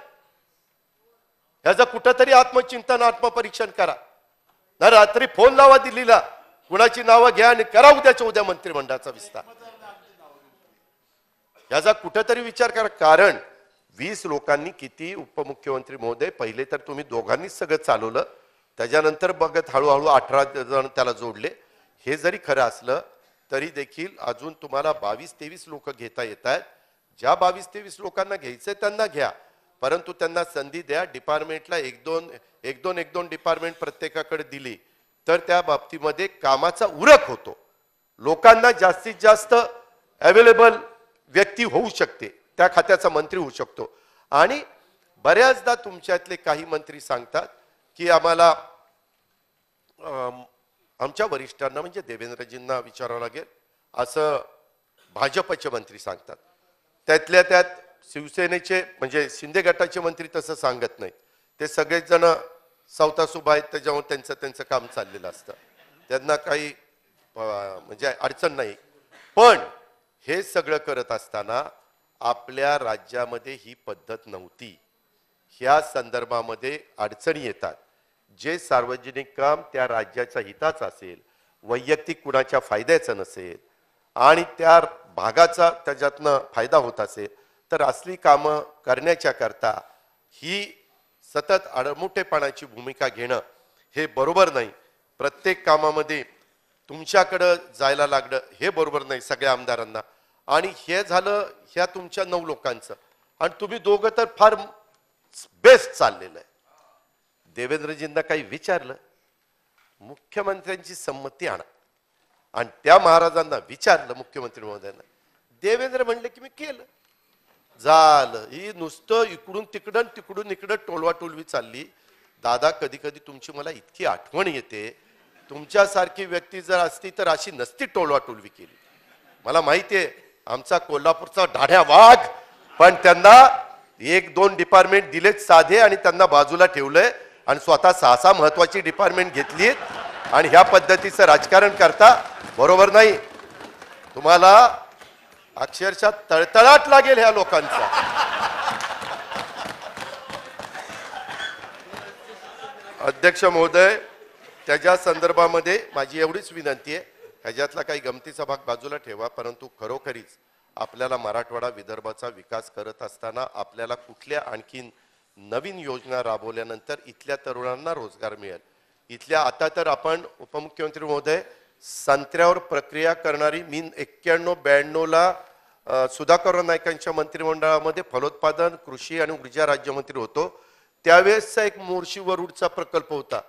याचं कुठंतरी आत्मचिंतन आत्मपरीक्षण करा ना. रात्री फोन लावा दिल्लीला, कुणाची नावं घ्या आणि करा उद्याच्या उद्या मंत्रिमंडळाचा विस्तार. याचा कुठंतरी विचार करा. कारण 20 लोकांनी किती उपमुख्यमंत्री महोदय, पहिले तर तुम्ही दोघांनीच सगळं चालवलं, त्याच्यानंतर बघत हळूहळू 18 जण त्याला जोडले. हे जरी खरं असलं तरी देखील अजून तुम्हाला 22-23 लोक घेता येत आहेत. ज्या 22-23 लोकांना घ्यायचंय त्यांना घ्या, परंतु त्यांना संधी द्या. डिपार्टमेंटला एक दोन डिपार्टमेंट प्रत्येकाकडे दिली तर त्या बाबतीमध्ये कामाचा उरक होतो, लोकांना जास्तीत जास्त अवेलेबल व्यक्ती होऊ शकते, त्या खात्याचा मंत्री होऊ शकतो. आणि बऱ्याचदा तुमच्यातले काही मंत्री सांगतात की आम्हाला आमच्या वरिष्ठांना म्हणजे देवेंद्रजींना विचारावं लागेल असं भाजपचे मंत्री सांगतात. त्यातल्या त्यात शिवसेनेचे म्हणजे शिंदे गटाचे मंत्री तसं सांगत नाहीत. ते सगळेच जण सावतासुभा आहेत, त्याच्यामुळे त्यांचं काम चाललेलं असतं, त्यांना काही म्हणजे अडचण नाही. पण हे सगळं करत असताना आपल्या राज्यामध्ये ही पद्धत नव्हती. ह्या संदर्भामध्ये अडचणी येतात. जे सार्वजनिक काम त्या राज्याच्या हिताचं असेल, वैयक्तिक कुणाच्या फायद्याचं नसेल आणि त्या भागाचा त्याच्यातनं फायदा होत असेल तर असली कामं करण्याच्या करता ही सतत आडमुठेपणाची भूमिका घेणं हे बरोबर नाही. प्रत्येक कामामध्ये तुमच्याकडं जायला लागलं हे बरोबर नाही सगळ्या आमदारांना. आणि हे झालं ह्या तुमच्या 9 लोकांचं, आणि तुम्ही दोघं तर फार बेस्ट चाललेलं आहे. देवेंद्रजींना काही विचारलं, मुख्यमंत्र्यांची संमती आणा, आणि त्या महाराजांना विचारलं मुख्यमंत्री महोदयांना, देवेंद्र म्हणले की मी केलं, झालं. ही नुसतं इकडून तिकडं टोलवाटोलवी चालली. दादा कधी कधी तुमची मला इतकी आठवण येते, तुमच्यासारखी व्यक्ती जर असती तर अशी नसती टोलवाटोलवी केली. मला माहिती आहे आमचा कोल्हापूरचा ढाढ्या वाघ, पण त्यांना 1-2 डिपार्टमेंट दिलेत साधे आणि त्यांना बाजूला ठेवलंय आणि स्वतः 6 महत्वाची डिपार्टमेंट घेतली आणि ह्या पद्धतीचं राजकारण करता बरोबर नाही. तुम्हाला अक्षरशः तळतळाट लागेल ह्या लोकांचा. अध्यक्ष महोदय, त्याच्या संदर्भामध्ये माझी एवढीच विनंती आहे, ह्याच्यातला काही गमतीचा भाग बाजूला ठेवा, परंतु खरोखरीच आपल्याला मराठवाडा विदर्भाचा विकास करत असताना आपल्याला कुठल्या आणखीन नवीन योजना राबवल्यानंतर इथल्या तरुणांना रोजगार मिळेल. इथल्या आता तर आपण उपमुख्यमंत्री महोदय संत्र्यावर प्रक्रिया करणारी मी 91-92ला सुधाकर नाईकांच्या मंत्रिमंडळामध्ये फलोत्पादन कृषी आणि ऊर्जा राज्यमंत्री होतो. त्यावेळेसचा एक मोर्शी वरुडचा प्रकल्प होता.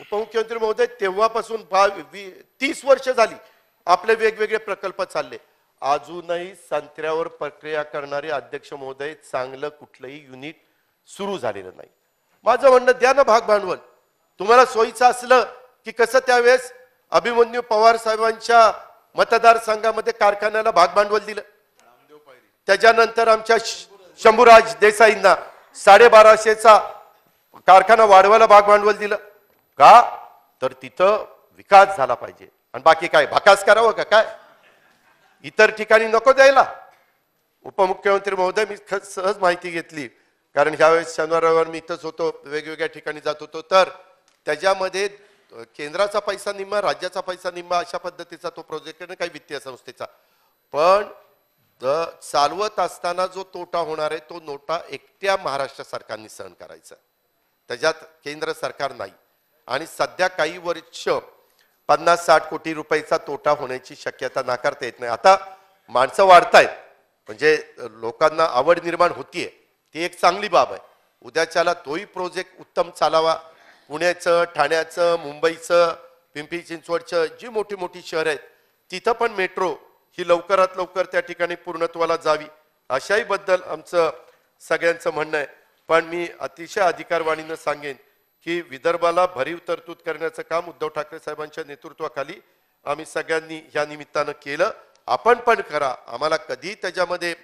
उपमुख्यमंत्री महोदय तेव्हापासून 30 वर्ष झाली आपले वेगवेगळे प्रकल्प चालले. अजूनही संत्र्यावर प्रक्रिया करणारे अध्यक्ष महोदय चांगलं कुठलंही युनिट सुरू झालेलं नाही. माझं म्हणणं द्या ना भाग भांडवल. तुम्हाला सोयीचं असलं की कसं त्यावेळेस अभिमन्यू पवार साहेबांच्या मतदारसंघामध्ये कारखान्याला भाग भांडवल दिलं. त्याच्यानंतर आमच्या शंभूराज देसाईंना 1250चा कारखाना वाढवायला भाग भांडवल दिलं. का तर तिथं विकास झाला पाहिजे. आणि बाकी काय भाकास करावं का काय? इतर ठिकाणी नको द्यायला. उपमुख्यमंत्री महोदय, मी सहज माहिती घेतली कारण ह्यावेळेस शनिवार रविवार मी इथंच होतो, वेगवेगळ्या ठिकाणी जात होतो. तर त्याच्यामध्ये केंद्राचा पैसा निम्मा, राज्याचा पैसा निम्मा, अशा पद्धतीचा तो प्रोजेक्ट आहे, काही वित्तीय संस्थेचा. पण चालवत असताना जो तोटा होणार आहे तो नोटा एकट्या महाराष्ट्र सरकारने सहन करायचा. त्याच्यात केंद्र सरकार नाही. आणि सध्या काही वर्ष 50-60 कोटी रुपयाचा तोटा होण्याची शक्यता नाकारता येत नाही. आता माणसं वाढतायत म्हणजे लोकांना आवड निर्माण होतीये, ती एक चांगली बाब आहे. उद्याच्याला तोही प्रोजेक्ट उत्तम चालावा. पुण्याचं, ठाण्याचं, मुंबईचं, पिंपरी चिंचवडचं जी मोठी मोठी शहर आहेत तिथं पण मेट्रो ही लवकरात लवकर त्या ठिकाणी पूर्णत्वाला जावी, अशाही बद्दल आमचं सगळ्यांचं म्हणणं आहे. पण मी अतिशय अधिकारवाणीनं सांगेन की विदर्भाला भरीव तरतूद करण्याचं काम उद्धव ठाकरे साहेबांच्या नेतृत्वाखाली आम्ही सगळ्यांनी ह्या निमित्तानं केलं. आपण पण करा, आम्हाला कधी त्याच्यामध्ये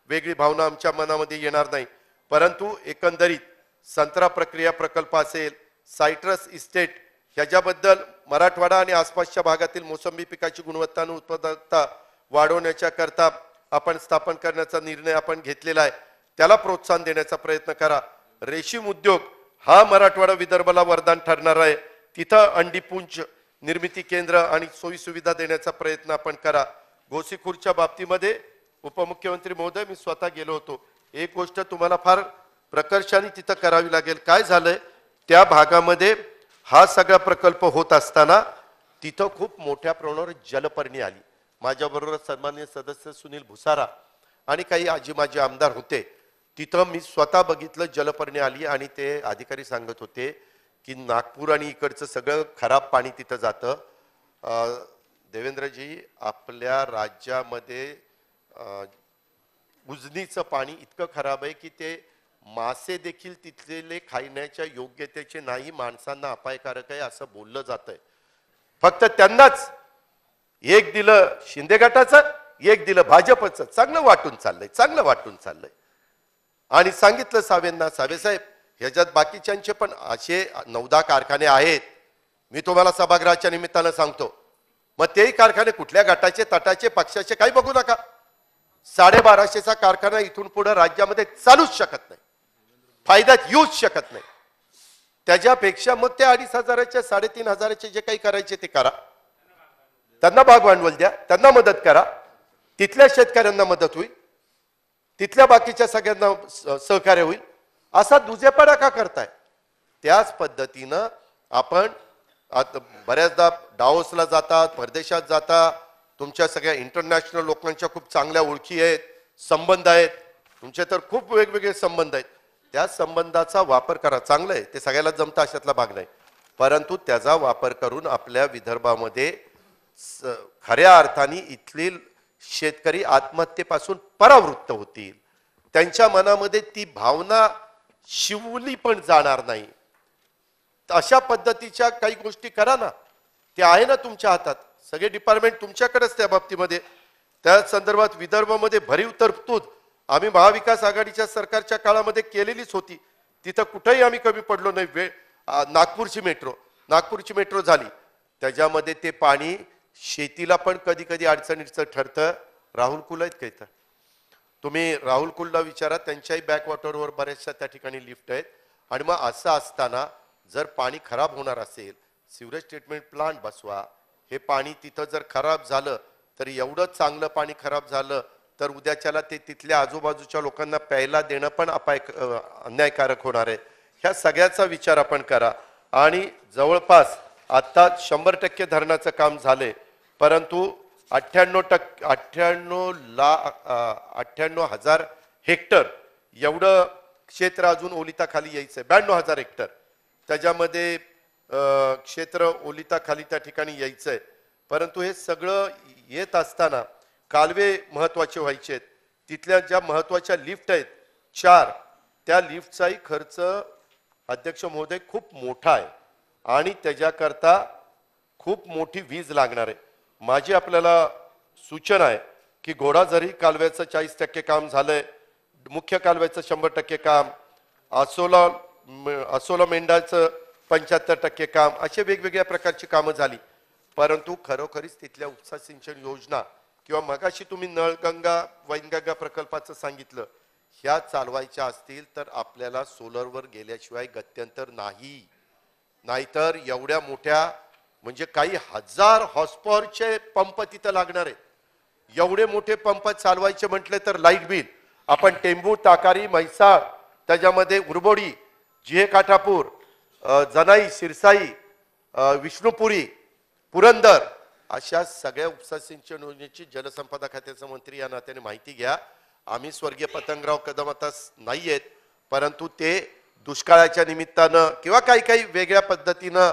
वेगळी भावना आमच्या मनामध्ये येणार नाही. परंतु एकंदरीत संत्रा प्रक्रिया प्रकल्प असेल, सायट्रस इस्टेट, ह्याच्याबद्दल मराठवाडा आणि आसपासच्या भागातील मोसंबी पिकाची गुणवत्ता आणि उत्पादकता वाढवण्याच्या करता आपण स्थापन करण्याचा निर्णय आपण घेतलेला आहे. त्याला प्रोत्साहन देण्याचा प्रयत्न करा. रेशीम उद्योग हा मराठवाडा विदर्भाला वरदान ठरणार आहे. तिथं अंडीपुंज निर्मिती केंद्र आणि सोयी सुविधा देण्याचा प्रयत्न आपण करा. गोसीखुर्दच्या बाबतीमध्ये उपमुख्यमंत्री महोदय मी स्वतः गेलो होतो. एक गोष्ट तुम्हाला फार प्रकर्षाने तिथं करावी लागेल. काय झालंय त्या भागामध्ये हा सगळा प्रकल्प होत असताना तिथं खूप मोठ्या प्रमाणावर जलपर्णी आली. माझ्याबरोबर सन्माननीय सदस्य सुनील भुसारा आणि काही आजी माजी आमदार होते. तिथं मी स्वतः बघितलं जलपर्णी आली आणि ते अधिकारी सांगत होते की नागपूर आणि इकडचं सगळं खराब पाणी तिथं जातं. देवेंद्रजी, आपल्या राज्यामध्ये उजनीचं पाणी इतकं खराब आहे की ते मासे देखील तिथले खाण्याच्या योग्यतेचे नाही, माणसांना अपायकारक आहे असं बोललं जातंय. फक्त त्यांनाच एक दिलं शिंदे गटाचं, एक दिलं भाजपचं. चांगलं वाटून चाललंय. आणि सांगितलं साहेबांना, साहेब ह्याच्यात बाकीच्यांचे पण असे 9-10 कारखाने आहेत. मी तुम्हाला सभागृहाच्या निमित्तानं सांगतो. मग तेही कारखाने कुठल्या गटाचे, तटाचे, पक्षाचे काही बघू नका. 1250चा कारखाना इथून पुढे राज्यामध्ये चालूच शकत नाही, फायद्यात येऊच शकत नाही. त्याच्यापेक्षा मग ते 2500च्या 3500चे जे काही करायचे ते करा. त्यांना भाग भांडवल द्या, त्यांना मदत करा. तिथल्या शेतकऱ्यांना मदत होईल, तिथल्या बाकीच्या सगळ्यांना सहकार्य होईल. असा दुजेपणा का करताय? त्याच पद्धतीनं आपण बऱ्याचदा डाओसला जातात, परदेशात जाता. तुमच्या सगळ्या इंटरनॅशनल लोकांच्या खूप चांगल्या ओळखी आहेत, संबंध आहेत. तुमचे तर खूप वेगवेगळे संबंध आहेत. त्या संबंधाचा वापर करा. चांगलं आहे, ते सगळ्याला जमतं अशातला भाग नाही. परंतु त्याचा वापर करून आपल्या विदर्भामध्ये खऱ्या अर्थाने इथले शेतकरी आत्महत्येपासून परावृत्त होतील. त्यांच्या मनामध्ये ती भावना शिवली पण जाणार नाही. अशा पद्धतीच्या काही गोष्टी करा ना. ते आहे ना तुमच्या हातात. सगळे डिपार्टमेंट तुमच्याकडेच त्या बाबतीमध्ये. त्या संदर्भात विदर्भामध्ये भरीव तरतूद आम्ही महाविकास आघाडीच्या सरकारच्या काळामध्ये केलेलीच होती. तिथं कुठेही आम्ही कमी पडलो नाही. नागपूरची मेट्रो झाली. त्याच्यामध्ये ते पाणी शेतीला पण कधी कधी अडचणीचं ठरतं. राहुल कुल आहेत का इथं? तुम्ही राहुल कुलला विचारा, त्यांच्याही बॅकवॉटरवर बऱ्याचशा त्या ठिकाणी लिफ्ट आहेत. आणि मग असं असताना जर पाणी खराब होणार असेल सिवरेज ट्रीटमेंट प्लांट बसवा. हे पाणी तिथं जर खराब झालं तर एवढं चांगलं पाणी खराब झालं तर उद्याच्याला ते तिथल्या आजूबाजूच्या लोकांना प्यायला देणं पण अन्यायकारक होणार आहे. ह्या सगळ्याचा विचार आपण करा. आणि जवळपास आता 100% धरणाचं काम झाले, परंतु 98,000 हेक्टर एवढं क्षेत्र अजून ओलिताखाली यायचंय. 92,000 हेक्टर त्याच्यामध्ये क्षेत्र ओलिताखाली त्या ठिकाणी यायचंय. परंतु हे सगळं येत असताना कालवे महत्वाचे व्हायचे आहेत. तिथल्या ज्या महत्वाच्या लिफ्ट आहेत 4, त्या लिफ्टचाही खर्च अध्यक्ष महोदय खूप मोठा आहे आणि त्याच्याकरता खूप मोठी वीज लागणार आहे. माझी आपल्याला सूचना आहे की घोडाझरी कालव्याचं 40% काम झालंय, मुख्य कालव्याचं 100% काम, असोला मेंढाचं 75% काम, असे वेगवेगळ्या प्रकारची कामं झाली. परंतु खरोखरीच तिथल्या उपसा सिंचन योजना किंवा मगाशी तुम्ही नळगंगा वैनगंगा प्रकल्पाचं सांगितलं, ह्या चालवायच्या असतील तर आपल्याला सोलरवर गेल्याशिवाय गत्यंतर नाही. नाहीतर एवढ्या मोठ्या म्हणजे काही 1000 हॉर्सपॉवरचे पंप तिथं लागणार आहेत. एवढे मोठे पंप चालवायचे म्हटले तर लाईट बिल आपण टेंबू, ताकारी, म्हैसाळ, त्याच्यामध्ये उरबोडी, जिहे काठापूर, जनाई, सिरसाई, विष्णुपुरी, पुरंदर अशा सगळ्या उपसा सिंचन योजनेची जलसंपदा खात्याचे मंत्री या नात्याने माहिती घ्या. आम्ही स्वर्गीय पतंगराव कदम आता नाही आहेत, परंतु ते दुष्काळाच्या निमित्तानं किंवा काही काही वेगळ्या पद्धतीनं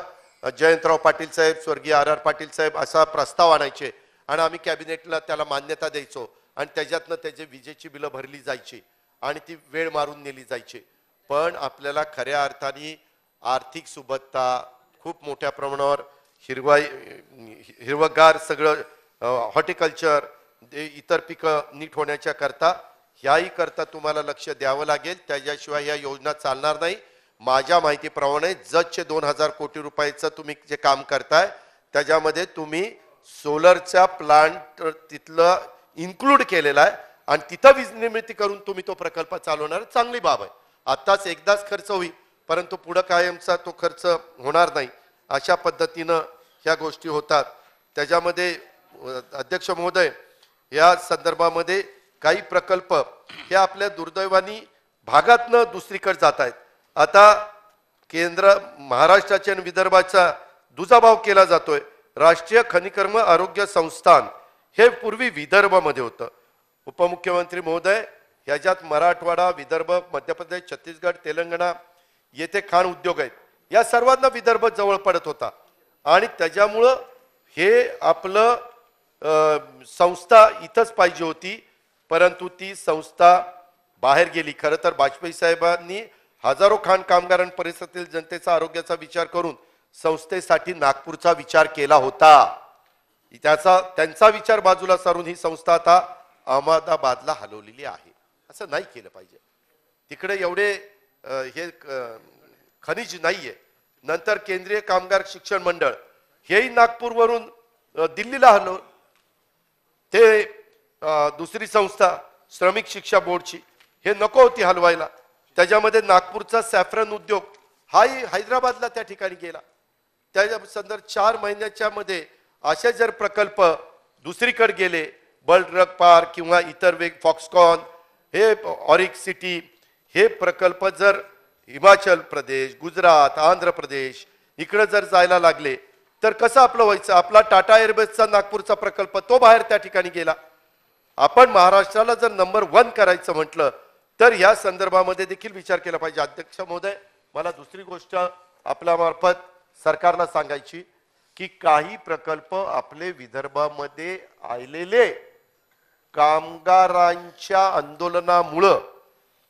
जयंतराव पाटील साहेब, स्वर्गीय RR पाटील साहेब असा प्रस्ताव आणायचे आणि आम्ही कॅबिनेटला त्याला मान्यता द्यायचो आणि त्याच्यातनं त्याचे विजेची बिलं भरली जायची आणि ती वेळ मारून नेली जायची. पण आपल्याला खऱ्या अर्थाने आर्थिक सुबत्ता, खूप मोठ्या प्रमाणावर हिरवगार सगळं हॉर्टिकल्चर, इतर पिकं नीट होण्याच्या करता ह्याही करता तुम्हाला लक्ष द्यावं लागेल. त्याच्याशिवाय ह्या योजना चालणार नाही. माझ्या माहितीप्रमाणे जतचे 2000 कोटी रुपयाचं तुम्ही जे काम करताय त्याच्यामध्ये तुम्ही सोलरचा प्लांट तिथलं इन्क्लूड केलेला आहे आणि तिथं वीज निर्मिती करून तुम्ही तो प्रकल्प चालवणार. चांगली बाब आहे. आताच एकदाच खर्च होईल, परंतु पुढे कायमचा तो खर्च होणार नाही. अशा पद्धतीनं ह्या गोष्टी होतात. त्याच्यामध्ये अध्यक्ष महोदय, या संदर्भामध्ये काही प्रकल्प हे आपल्या दुर्दैवानी भागातनं दुसरीकडे जात आहेत. आता केंद्र महाराष्ट्राच्या आणि विदर्भाचा दुजाभाव केला जातोय. राष्ट्रीय खनिकर्म आरोग्य संस्थान हे पूर्वी विदर्भामध्ये होतं. उपमुख्यमंत्री महोदय, ह्याच्यात मराठवाडा, विदर्भ, मध्य प्रदेश, छत्तीसगड, तेलंगणा येथे खाण उद्योग आहेत. या सर्वांना विदर्भ जवळ पडत होता आणि त्याच्यामुळं हे आपलं संस्था इथंच पाहिजे होती, परंतु ती संस्था बाहेर गेली. खरं तर वाजपेयी साहेबांनी हजारो खाण कामगार आणि परिसरातील जनतेचा आरोग्याचा विचार करून संस्थेसाठी नागपूरचा विचार केला होता. त्यांचा विचार बाजूला सारून ही संस्था आता अहमदाबादला हलवलेली आहे. असं नाही केलं पाहिजे. तिकडे एवढे हे खनिज नाहीये. नंतर केंद्रीय कामगार शिक्षण मंडळ हेही नागपूरवरून दिल्लीला हलव. ते दुसरी संस्था श्रमिक शिक्षा बोर्डची हे नको होती हलवायला. त्याच्यामध्ये नागपूरचा सॅफ्रन उद्योग हाही हैदराबादला त्या ठिकाणी गेला. त्या संदर्भ 4 महिन्याच्या मध्ये असे जर प्रकल्प दुसरीकडे गेले, बल्क ड्रग पार्क किंवा इतर फॉक्सकॉन, हे ऑरिक सिटी, हे प्रकल्प जर हिमाचल प्रदेश, गुजरात, आंध्र प्रदेश इकडे जर जायला लागले तर कसं आपलं व्हायचं. आपला टाटा एअरबेसचा नागपूरचा प्रकल्प तो बाहेर त्या ठिकाणी गेला. आपण महाराष्ट्राला जर नंबर 1 करायचं म्हटलं तर या संदर्भामध्ये देखील विचार केला पाहिजे. अध्यक्ष महोदय, मला दुसरी गोष्ट आपल्या मार्फत सरकारला सांगायची की काही प्रकल्प आपले विदर्भामध्ये आलेले कामगारांच्या आंदोलनामुळं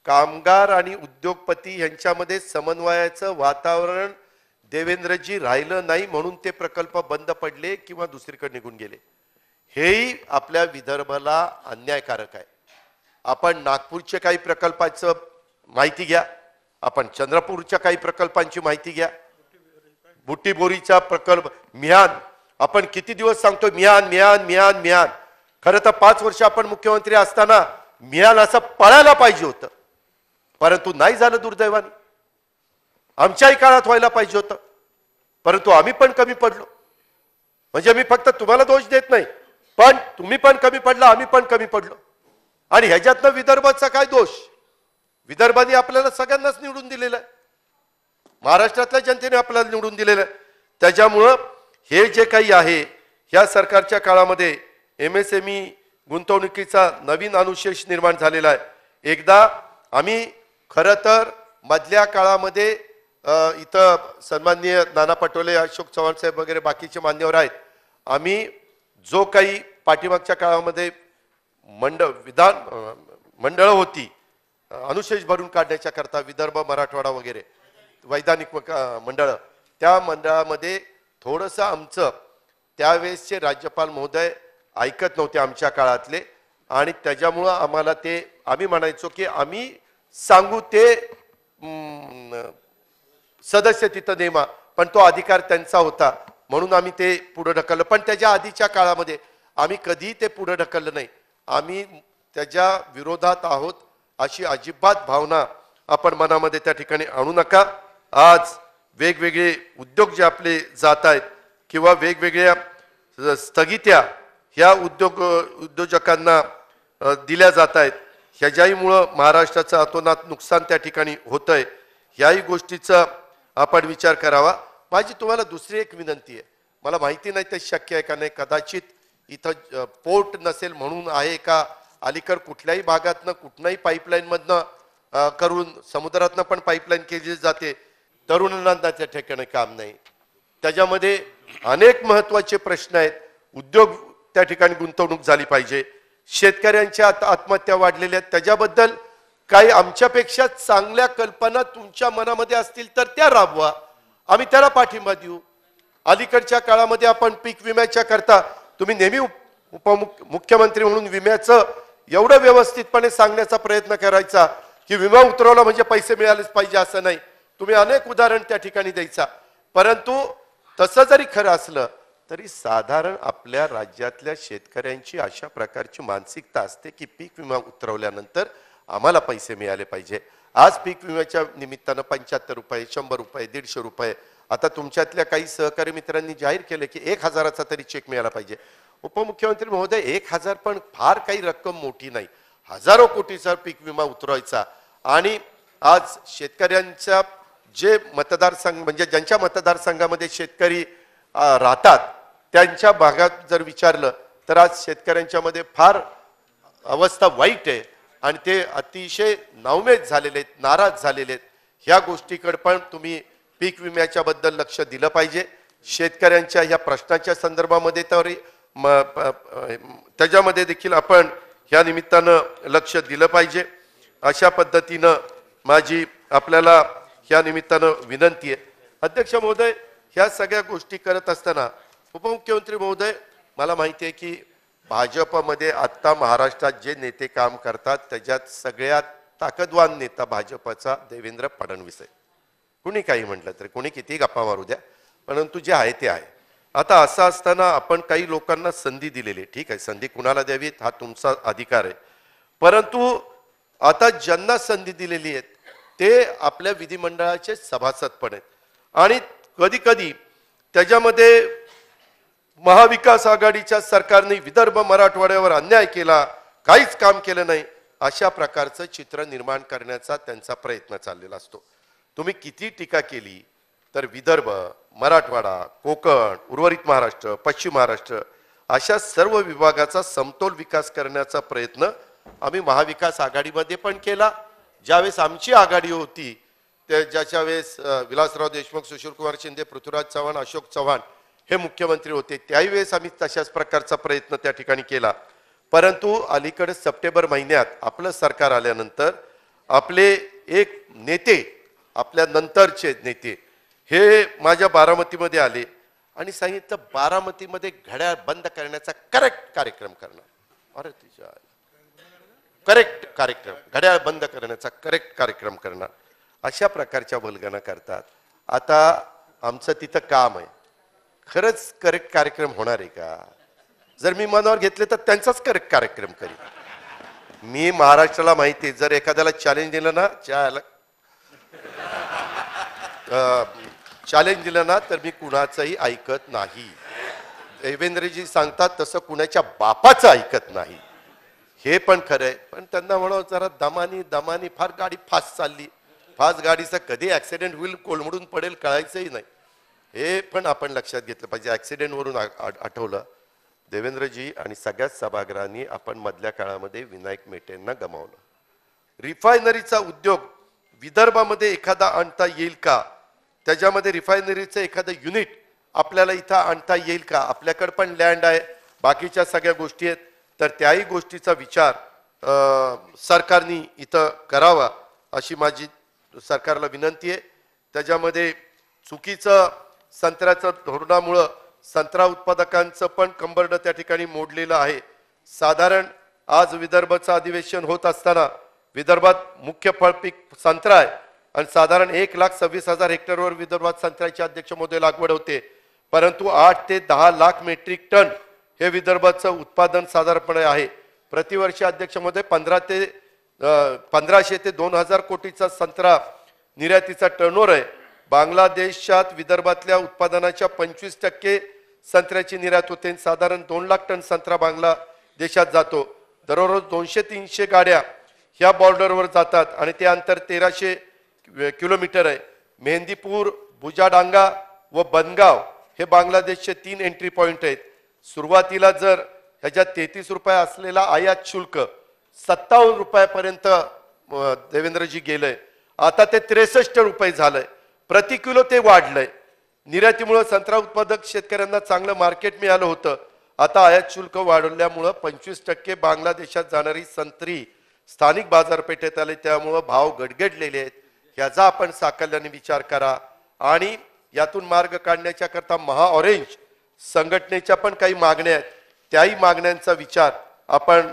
कामगार आणि उद्योगपती यांच्यामध्ये समन्वयाचं वातावरण देवेंद्रजी राहिलं नाही, म्हणून ते प्रकल्प बंद पडले किंवा दुसरीकडे निघून गेले. हेही आपल्या विदर्भाला अन्यायकारक आहे. आपण नागपूरच्या काही प्रकल्पाचं माहिती घ्या, आपण चंद्रपूरच्या काही प्रकल्पांची माहिती घ्या. बुट्टीबोरीचा प्रकल्प, मिहान, आपण किती दिवस सांगतो मिहान मिहान मिहान मिहान. खरं तर 5 वर्ष आपण मुख्यमंत्री असताना मिहान असं पळायला पाहिजे होतं, परंतु नाही झालं दुर्दैवाने. आमच्याही काळात व्हायला पाहिजे होतं, परंतु आम्ही पण कमी पडलो. म्हणजे मी फक्त तुम्हाला दोष देत नाही, पण तुम्ही पण कमी पडला, आम्ही पण कमी पडलो. आणि ह्याच्यातनं विदर्भाचा काय दोष? विदर्भाने आपल्याला सगळ्यांनाच निवडून दिलेलं आहे, महाराष्ट्रातल्या जनतेने आपल्याला निवडून दिलेलं आहे. त्याच्यामुळं हे जे काही आहे ह्या सरकारच्या काळामध्ये MSME गुंतवणुकीचा नवीन अनुशेष निर्माण झालेला आहे. एकदा आम्ही खरं तर मधल्या काळामध्ये इथं सन्माननीय नाना पटोले, अशोक चव्हाण साहेब वगैरे बाकीचे मान्यवर आहेत, आम्ही जो काही पाठीमागच्या काळामध्ये मंडळं होती अनुशेष भरून काढण्याच्या करता, विदर्भ, मराठवाडा वगैरे वैधानिक मंडळं, त्या मंडळामध्ये थोडंसं आमचं त्यावेळेसचे राज्यपाल महोदय ऐकत नव्हते आमच्या काळातले, आणि त्याच्यामुळं आम्हाला ते आम्ही म्हणायचो की आम्ही सांगू ते सदस्य तिथं नेमा, पण तो अधिकार त्यांचा होता म्हणून आम्ही ते पुढे ढकललं. पण त्याच्या आधीच्या काळामध्ये आम्ही कधी ते पुढे ढकललं नाही. आम्ही त्याच्या विरोधात आहोत अशी अजिबात भावना आपण मनामध्ये त्या ठिकाणी आणू नका. आज वेगवेगळे उद्योग जे आपले जात आहेत किंवा वेगवेगळ्या स्थगित्या ह्या उद्योजकांना दिल्या जात आहेत, ह्याच्याहीमुळं महाराष्ट्राचं अतोनात नुकसान त्या ठिकाणी होतंय. ह्याही गोष्टीचा आपण विचार करावा. माझी तुम्हाला दुसरी एक विनंती आहे, मला माहिती नाही ते शक्य आहे का नाही, कदाचित इथं पोर्ट नसेल म्हणून आहे का, अलीकड कुठल्याही भागातनं कुठल्याही पाईपलाईनमधनं करून समुद्रातनं पण पाईपलाईन केली जाते, तरुणांना त्या ठिकाणी काम नाही. त्याच्यामध्ये अनेक महत्वाचे प्रश्न आहेत. उद्योग त्या ठिकाणी गुंतवणूक झाली पाहिजे. शेतकऱ्यांच्या आत्महत्या वाढलेल्या आहेत, त्याच्याबद्दल काही आमच्यापेक्षा चांगल्या कल्पना तुमच्या मनामध्ये असतील तर त्या राबवा, आम्ही त्याला पाठिंबा देऊ. अलीकडच्या काळामध्ये आपण पीक विम्याच्या करता तुम्ही नेहमी मुख्यमंत्री म्हणून विम्याचं एवढं व्यवस्थितपणे सांगण्याचा प्रयत्न करायचा की विमा उतरवला म्हणजे पैसे मिळालेच पाहिजे असं नाही. तुम्ही अनेक उदाहरण त्या ठिकाणी द्यायचा, परंतु तसं जरी खरं असलं तरी साधारण आपल्या राज्यातल्या शेतकऱ्यांची अशा प्रकारची मानसिकता असते की पीक विमा उतरवल्यानंतर आम्हाला पैसे मिळाले पाहिजे. आज पीक विम्याच्या निमित्तानं 75 रुपये, 100 रुपये, 150 रुपये, आता तुमच्यातल्या काही सहकारी मित्रांनी जाहीर केले की 1000चा तरी चेक मिळाला पाहिजे. उपमुख्यमंत्री महोदय, 1000 पण फार काही रक्कम मोठी नाही, हजारो कोटीचा पीक विमा उतरवायचा. आणि आज शेतकऱ्यांच्या जे मतदारसंघ म्हणजे ज्यांच्या मतदारसंघामध्ये शेतकरी राहतात त्यांच्या भागात जर विचारलं तर आज शेतकऱ्यांच्या मध्ये फार अवस्था वाईट आहे आणि ते अतिशय नाउमेद झालेले आहेत, नाराज झालेले आहेत. ह्या गोष्टीकडे पण तुम्ही पीक विम्याच्या बद्दल लक्ष दिलं पाहिजे. शेतकऱ्यांच्या ह्या प्रश्नाच्या संदर्भामध्ये तरी त्याच्यामध्ये देखील आपण ह्या निमित्तानं लक्ष दिलं पाहिजे. अशा पद्धतीनं माझी आपल्याला ह्या निमित्तानं विनंती आहे. अध्यक्ष महोदय, ह्या सगळ्या गोष्टी करत असताना उपमुख्यमंत्री महोदय, मला माहिती आहे की भाजपमध्ये आत्ता महाराष्ट्रात जे नेते काम करतात त्याच्यात सगळ्यात ताकदवान नेता भाजपचा देवेंद्र फडणवीस आहे. कुणी काही म्हटलं तरी, कुणी किती गप्पा मारू द्या, परंतु जे आहे ते आहे. आता असं असताना आपण काही लोकांना संधी दिलेली आहे, ठीक आहे, संधी कुणाला द्यावीत हा तुमचा अधिकार आहे, परंतु आता ज्यांना संधी दिलेली आहे ते आपल्या विधिमंडळाचे सभासद पण आहेत. आणि कधी कधी त्याच्यामध्ये महाविकास आघाडीच्या सरकारने विदर्भ मराठवाड्यावर अन्याय केला, काहीच काम केलं नाही, अशा प्रकारचं चित्र निर्माण करण्याचा त्यांचा प्रयत्न चाललेला असतो. तुम्ही किती टीका केली तर विदर्भ, मराठवाडा, कोकण, उर्वरित महाराष्ट्र, पश्चिम महाराष्ट्र अशा सर्व विभागाचा समतोल विकास करण्याचा प्रयत्न आम्ही महाविकास आघाडीमध्ये पण केला. ज्यावेळेस आमची आघाडी होती ते ज्याच्या वेळेस विलासराव देशमुख, सुशीलकुमार शिंदे, पृथ्वीराज चव्हाण, अशोक चव्हाण हे मुख्यमंत्री होते, त्याही वेळेस आम्ही तशाच प्रकारचा प्रयत्न त्या ठिकाणी केला. परंतु अलीकडे सप्टेंबर महिन्यात आपलं सरकार आल्यानंतर आपले एक नेते, आपल्या नंतरचे नेते हे माझ्या बारामतीमध्ये आले आणि सांगितलं बारामतीमध्ये घड्याळ बंद करण्याचा करेक्ट कार्यक्रम करणार. अरे तुझ्या करेक्ट कार्यक्रम, घड्याळ बंद करण्याचा करेक्ट कार्यक्रम करणार, अशा प्रकारच्या वल्गना करतात. आता आमचं तिथं काम आहे, खरंच करेक्ट कार्यक्रम होणार आहे का? जर मी मनावर घेतले तर त्यांचाच करेक्ट कार्यक्रम करीन. मी महाराष्ट्राला माहिती आहे, जर एखाद्याला चॅलेंज दिलं ना चॅलेंज दिलं ना तर मी कुणाचंही ऐकत नाही. देवेंद्रजी सांगतात तसं कुणाच्या बापाचं ऐकत नाही, हे पण खरंय. पण त्यांना म्हणा जरा दमानी दमानी, फार गाडी फास्ट चालली, फास्ट गाडीचा कधी ऍक्सिडेंट होईल, कोलमडून पडेल कळायचंही नाही, हे पण आपण लक्षात घेतलं पाहिजे. ऍक्सिडेंटवरून आठवलं देवेंद्रजी आणि सगळ्याच सभागृहांनी आपण मधल्या काळामध्ये विनायक मेटेंना गमावलं. रिफायनरीचा उद्योग विदर्भामध्ये एखादा आणता येईल का, त्याच्यामध्ये रिफायनरीचं एखादं युनिट आपल्याला इथं आणता येईल का, आपल्याकडे पण लँड आहे, बाकीच्या सगळ्या गोष्टी आहेत, तर त्याही गोष्टीचा विचार सरकारने इथं करावा अशी माझी सरकारला विनंती आहे. त्याच्यामध्ये चुकीचं संत्र्याचं धोरणामुळं संत्रा उत्पादकांचं पण कंबरडं त्या ठिकाणी मोडलेलं आहे. साधारण आज विदर्भाचं अधिवेशन होत असताना विदर्भात मुख्य फळपीक संत्रा आहे आणि साधारण 1,26,000 हेक्टरवर विदर्भात संत्र्याची अध्यक्ष महोदय लागवड होते, परंतु 8 ते 10 लाख मेट्रिक टन हे विदर्भाचं उत्पादन साधारणपणे आहे. प्रतिवर्षी अध्यक्ष महोदय 1500 ते 2000 कोटीचा संत्रा निर्यातीचा टर्नओव्हर आहे. बांगलादेशात विदर्भातल्या उत्पादनाच्या 25% संत्र्याची निर्यात होते. साधारण 2 लाख टन संत्रा बांगलादेशात जातो. दररोज 200-300 गाड्या ह्या बॉर्डरवर जातात आणि ते अंतर 1300 किलोमीटर आहे. मेहंदीपूर, बुजाडांगा व बनगाव हे बांगलादेशचे 3 एंट्री पॉइंट आहेत. सुरुवातीला जर ह्याच्यात 33 रुपये असलेला आयात शुल्क 57 रुपयापर्यंत देवेंद्रजी गेलंय, आता ते 63 रुपये झालंय प्रति किलो, ते वाढलंय. निर्यातीमुळे संत्रा उत्पादक शेतकऱ्यांना चांगलं मार्केट मिळालं होतं. आता आयात शुल्क वाढवल्यामुळं 25% बांगलादेशात जाणारी संत्री स्थानिक बाजारपेठेत आले, त्यामुळं भाव गडगडलेले आहेत. ह्याचा आपण साकल्याने विचार करा आणि यातून मार्ग काढण्याच्या करता महाऑरेंज संघटनेच्या पण काही मागण्या आहेत, त्याही मागण्यांचा विचार आपण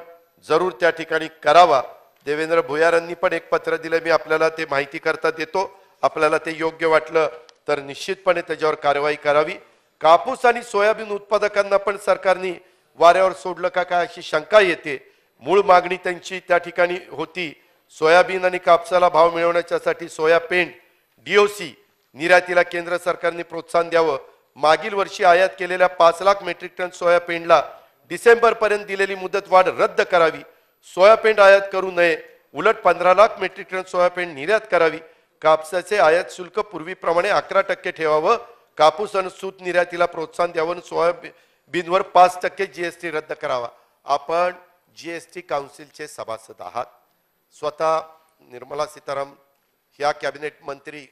जरूर त्या ठिकाणी करावा. देवेंद्र भुयारांनी पण एक पत्र दिलं, मी आपल्याला ते माहिती करता देतो. आपल्याला ते योग्य वाटलं तर निश्चितपणे त्याच्यावर कारवाई करावी. कापूस आणि सोयाबीन उत्पादकांना पण सरकारने वाऱ्यावर सोडलं का काय अशी शंका येते. मूळ मागणी त्यांची त्या ठिकाणी होती सोयाबीन आणि कापसाला भाव मिळवण्यासाठी सोया पेंट DOC निर्यातीला केंद्र सरकारने प्रोत्साहन द्यावं. मागील वर्षी आयात केलेल्या 5 लाख मेट्रिक टन सोया पेंटला डिसेंबर पर्यंत दिलेली मुदत वाढ रद्द करावी. सोया पेंट आयात करू नये, उलट 15 लाख मेट्रिक टन सोया पेंट निर्यात करावी. कापसाचे आयात शुल्क पूर्वीप्रमाणे 11% ठेवावं. कापूस आणि सूत निर्यातीला प्रोत्साहन द्यावं. सोयाबीनवर 5% GST रद्द करावा. आपण GST काउन्सिलचे सभासद आहात. स्वतः निर्मला सीताराम ह्या कॅबिनेट मंत्री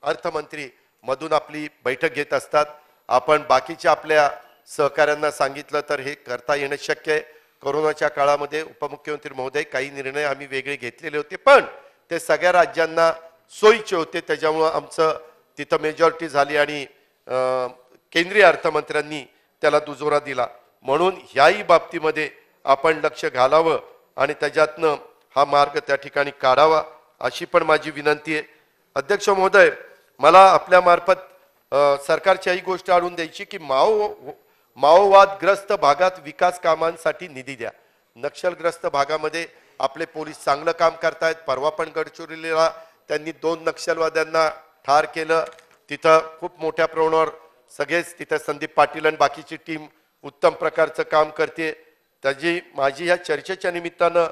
अर्थमंत्री मधून आपली बैठक घेत असतात. आपण बाकीच्या आपल्या सहकाऱ्यांना सांगितलं तर हे करता येणं शक्य आहे. कोरोनाच्या काळामध्ये उपमुख्यमंत्री महोदय काही निर्णय आम्ही वेगळे घेतलेले होते, पण ते सगळ्या राज्यांना सोयीचे होते, त्याच्यामुळं आमचं तिथं मेजॉरिटी झाली आणि केंद्रीय अर्थमंत्र्यांनी त्याला दुजोरा दिला. म्हणून ह्याही बाबतीमध्ये आपण लक्ष घालावं आणि त्याच्यातनं हा मार्ग त्या ठिकाणी काढावा अशी पण माझी विनंती आहे. अध्यक्ष महोदय, मला आपल्या मार्फत सरकारची ही गोष्ट आणून द्यायची की माओवादग्रस्त भागात विकास कामांसाठी निधी द्या. नक्षलग्रस्त भागामध्ये आपले पोलीस चांगलं काम करतायत. परवा पण गडचिरोलीला त्यांनी 2 नक्षलवाद्यांना ठार केलं. तिथं खूप मोठ्या प्रमाणावर सगळेच तिथं संदीप पाटील आणि बाकीची टीम उत्तम प्रकारचं काम करते. त्याची माझी ह्या चर्चेच्या निमित्तानं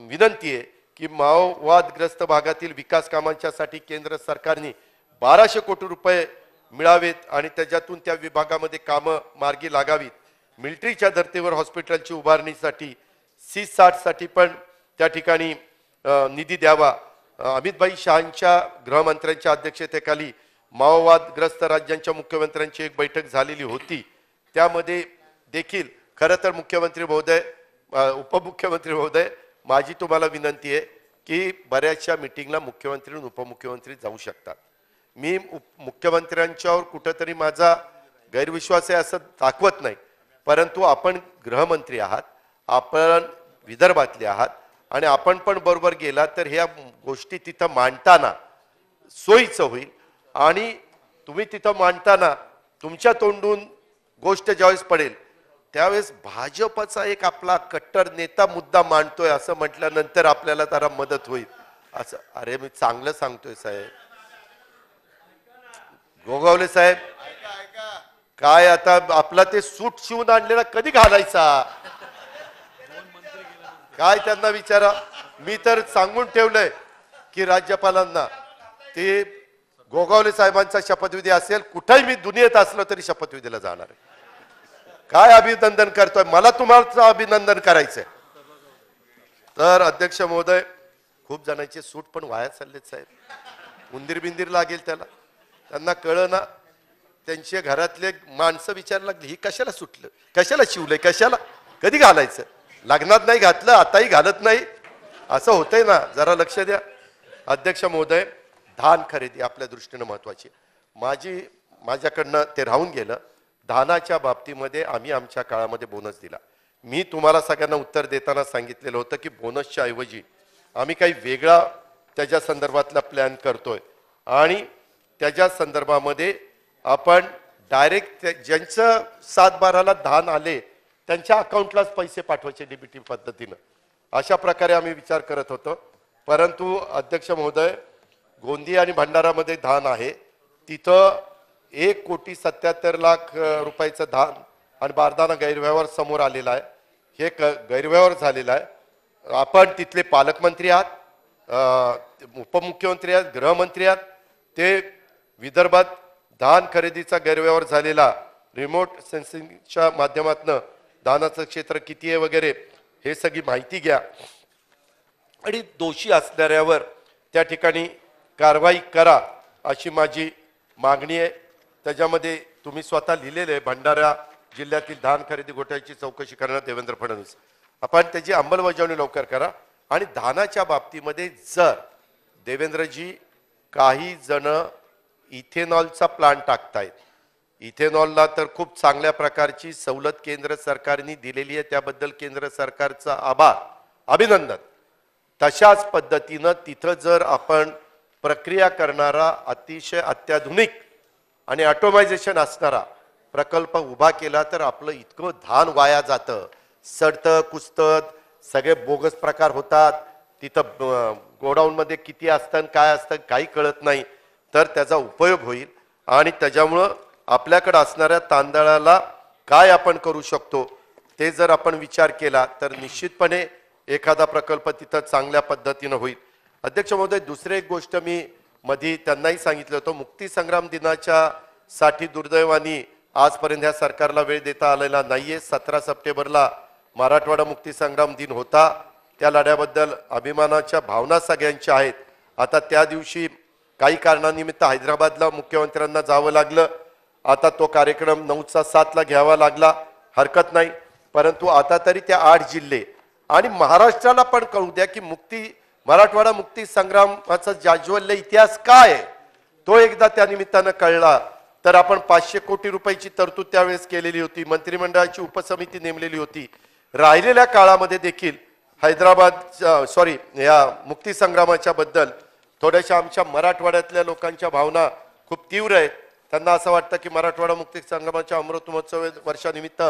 विनंती आहे की माओवादग्रस्त भागातील विकास कामांच्यासाठी केंद्र सरकारने 1200 कोटी रुपये मिळावेत आणि त्याच्यातून त्या विभागामध्ये कामं मार्गी लागावीत. मिलिटरीच्या धर्तीवर हॉस्पिटलची उभारणीसाठी C60 साठी पण त्या ठिकाणी निधी द्यावा. अमितभाई शहांच्या गृहमंत्र्यांच्या अध्यक्षतेखाली माओवादग्रस्त राज्यांच्या मुख्यमंत्र्यांची एक बैठक झालेली होती. त्यामध्ये देखील खरं तर मुख्यमंत्री महोदय, उपमुख्यमंत्री महोदय, माझी तुम्हाला विनंती आहे की बऱ्याचशा मीटिंगला मुख्यमंत्री आणि उपमुख्यमंत्री जाऊ शकतात. मी मुख्यमंत्र्यांच्यावर कुठंतरी माझा गैरविश्वास आहे असं दाखवत नाही, परंतु आपण गृहमंत्री आहात, आपण विदर्भातले आहात आणि आपण पण बरोबर गेला तर ह्या गोष्टी तिथं मांडताना सोयीचं होईल. आणि तुम्ही तिथं मांडताना तुमच्या तोंडून गोष्ट ज्यावेळेस पडेल त्यावेळेस भाजपचा एक आपला कट्टर नेता मुद्दा मांडतोय असं म्हटल्यानंतर आपल्याला जरा मदत होईल. असं अरे मी चांगलं सांगतोय साहेब, गोगावले साहेब, काय आता आपला ते सूट शिवून आणलेला कधी घालायचा? काय त्यांना विचारा. मी तर सांगून ठेवलंय की राज्यपालांना ते गोगावले साहेबांचा शपथविधी असेल, कुठेही मी दुनियेत असलो तरी शपथविधीला जाणार आहे. काय अभिनंदन करतोय? मला तुम्हाला अभिनंदन करायचंय. तर अध्यक्ष महोदय, खूप जणांचे सूट पण वाया चाललेत साहेब. उंदीर बिंदीर लागेल त्याला, त्यांना कळना. त्यांच्या घरातले माणसं विचारायला लागली, ही कशाला सुटलं, कशाला शिवलंय, कशाला, कधी घालायचं? लग्नात नाही घातलं, आताही घालत नाही, असं होतंय ना. जरा लक्ष द्या. अध्यक्ष महोदय, धान खरेदी आपल्या दृष्टीनं महत्वाची. माझ्याकडनं ते राहून गेलं. धानाच्या बाबतीमध्ये आम्ही आमच्या काळामध्ये बोनस दिला. मी तुम्हाला सगळ्यांना उत्तर देताना सांगितलेलं होतं की बोनसच्या ऐवजी आम्ही काही वेगळा त्याच्या संदर्भातला प्लॅन करतोय आणि त्याच्या संदर्भामध्ये आपण डायरेक्ट ज्यांचं 7/12ला धान आले त्यांच्या अकाउंटलाच पैसे पाठवायचे डीबीटी पद्धतीनं. अशा प्रकारे आम्ही विचार करत होतो. परंतु अध्यक्ष महोदय, गोंदिया आणि भंडारामध्ये धान आहे, तिथं 1,77,00,000 रुपयाचं धान आणि बारदाना गैरव्यवहार समोर आलेला आहे. हे गैरव्यवहार झालेला आहे. आपण तिथले पालकमंत्री आहात, उपमुख्यमंत्री आहेत, गृहमंत्री आहात. ते विदर्भात धान खरेदीचा गैरव्यवहार झालेला रिमोट सेन्सिंगच्या माध्यमातून धानाचं क्षेत्र किती आहे वगैरे हे सगळी माहिती घ्या आणि दोषी असणाऱ्यावर त्या ठिकाणी कारवाई करा अशी माझी मागणी आहे. त्याच्यामध्ये तुम्ही स्वतः लिहिलेले आहे, भंडारा जिल्ह्यातील धान खरेदी घोटाळ्याची चौकशी करणार देवेंद्र फडणवीस. आपण त्याची अंमलबजावणी लवकर करा. आणि धानाच्या बाबतीमध्ये जर देवेंद्रजी काही जण इथेनॉलचा प्लांट टाकतायत, इथेनॉलला तर खूप चांगल्या प्रकारची सवलत केंद्र सरकारने दिलेली आहे, त्याबद्दल केंद्र सरकारचा आभार, अभिनंदन. तशाच पद्धतीनं तिथं जर आपण प्रक्रिया करणारा अतिशय अत्याधुनिक आणि ऑटोमायझेशन असणारा प्रकल्प उभा केला तर आपलं इतकं धान वाया जातं, सडतं कुसतं, सगळे बोगस प्रकार होतात. तिथं गोडाऊनमध्ये किती असतं काय असतं काही कळत नाही. तर त्याचा उपयोग होईल आणि त्याच्यामुळं आपल्याकडे असणाऱ्या तांदळाला काय आपण करू शकतो ते जर आपण विचार केला तर निश्चितपणे एखादा प्रकल्प तिथं चांगल्या पद्धतीनं होईल. अध्यक्ष महोदय, दुसरी एक गोष्ट मी मध्ये त्यांनाही सांगितलं होतं, मुक्ती संग्राम दिनाच्या साठी दुर्दैवानी आजपर्यंत ह्या सरकारला वेळ देता आलेला नाहीये. 17 सप्टेंबरला मराठवाडा मुक्ती संग्राम दिन होता. त्या लढ्याबद्दल अभिमानाच्या भावना सगळ्यांच्या आहेत. आता त्या दिवशी काही कारणानिमित्त हैदराबादला मुख्यमंत्र्यांना जावं लागलं. आता तो कार्यक्रम 9चा 7ला घ्यावा लागला, हरकत नाही. परंतु आता तरी त्या 8 जिल्हे आणि महाराष्ट्राला पण कळू द्या की मराठवाडा मुक्ती संग्रामाचा जाज्वल्य इतिहास काय आहे तो एकदा त्या निमित्तानं कळला तर आपण 500 कोटी रुपयाची तरतूद त्यावेळेस केलेली होती, मंत्रिमंडळाची उपसमिती नेमलेली होती. राहिलेल्या काळामध्ये देखील या मुक्ती संग्रामाच्या बद्दल थोड्याशा आमच्या मराठवाड्यातल्या लोकांच्या भावना खूप तीव्र आहेत. त्यांना असं वाटतं की मराठवाडा मुक्ती संग्रामाच्या अमृत महोत्सव वर्षानिमित्त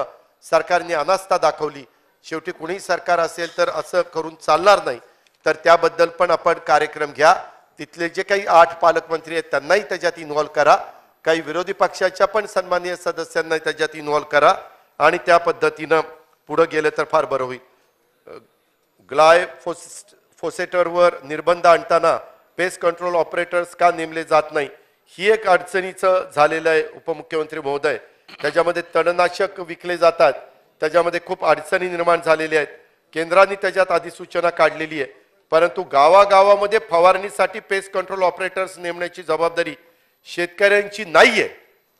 सरकारने अनास्था दाखवली. शेवटी कुणीही सरकार असेल तर असं करून चालणार नाही. तर त्याबद्दल पण आपण कार्यक्रम घ्या. तिथले जे काही 8 पालकमंत्री आहेत त्यांनाही त्याच्यात इन्व्हॉल्व करा. काही विरोधी पक्षाच्या पण सन्माननीय सदस्यांना त्याच्यात इन्व्हॉल्व करा आणि त्या पद्धतीनं पुढे गेले तर फार बरं होईल. ग्लायफोसेटवर निर्बंध आणताना पेस्ट कंट्रोल ऑपरेटर्स का नेमले जात नाही ही एक अडचणीचं झालेलं आहे उपमुख्यमंत्री महोदय. त्याच्यामध्ये तणनाशक विकले जातात, त्याच्यामध्ये खूप अडचणी निर्माण झालेल्या आहेत. केंद्राने त्याच्यात अधिसूचना काढलेली आहे, परंतु गावागावामध्ये फवारणीसाठी पेस्ट कंट्रोल ऑपरेटर्स नेमण्याची जबाबदारी शेतकऱ्यांची नाहीये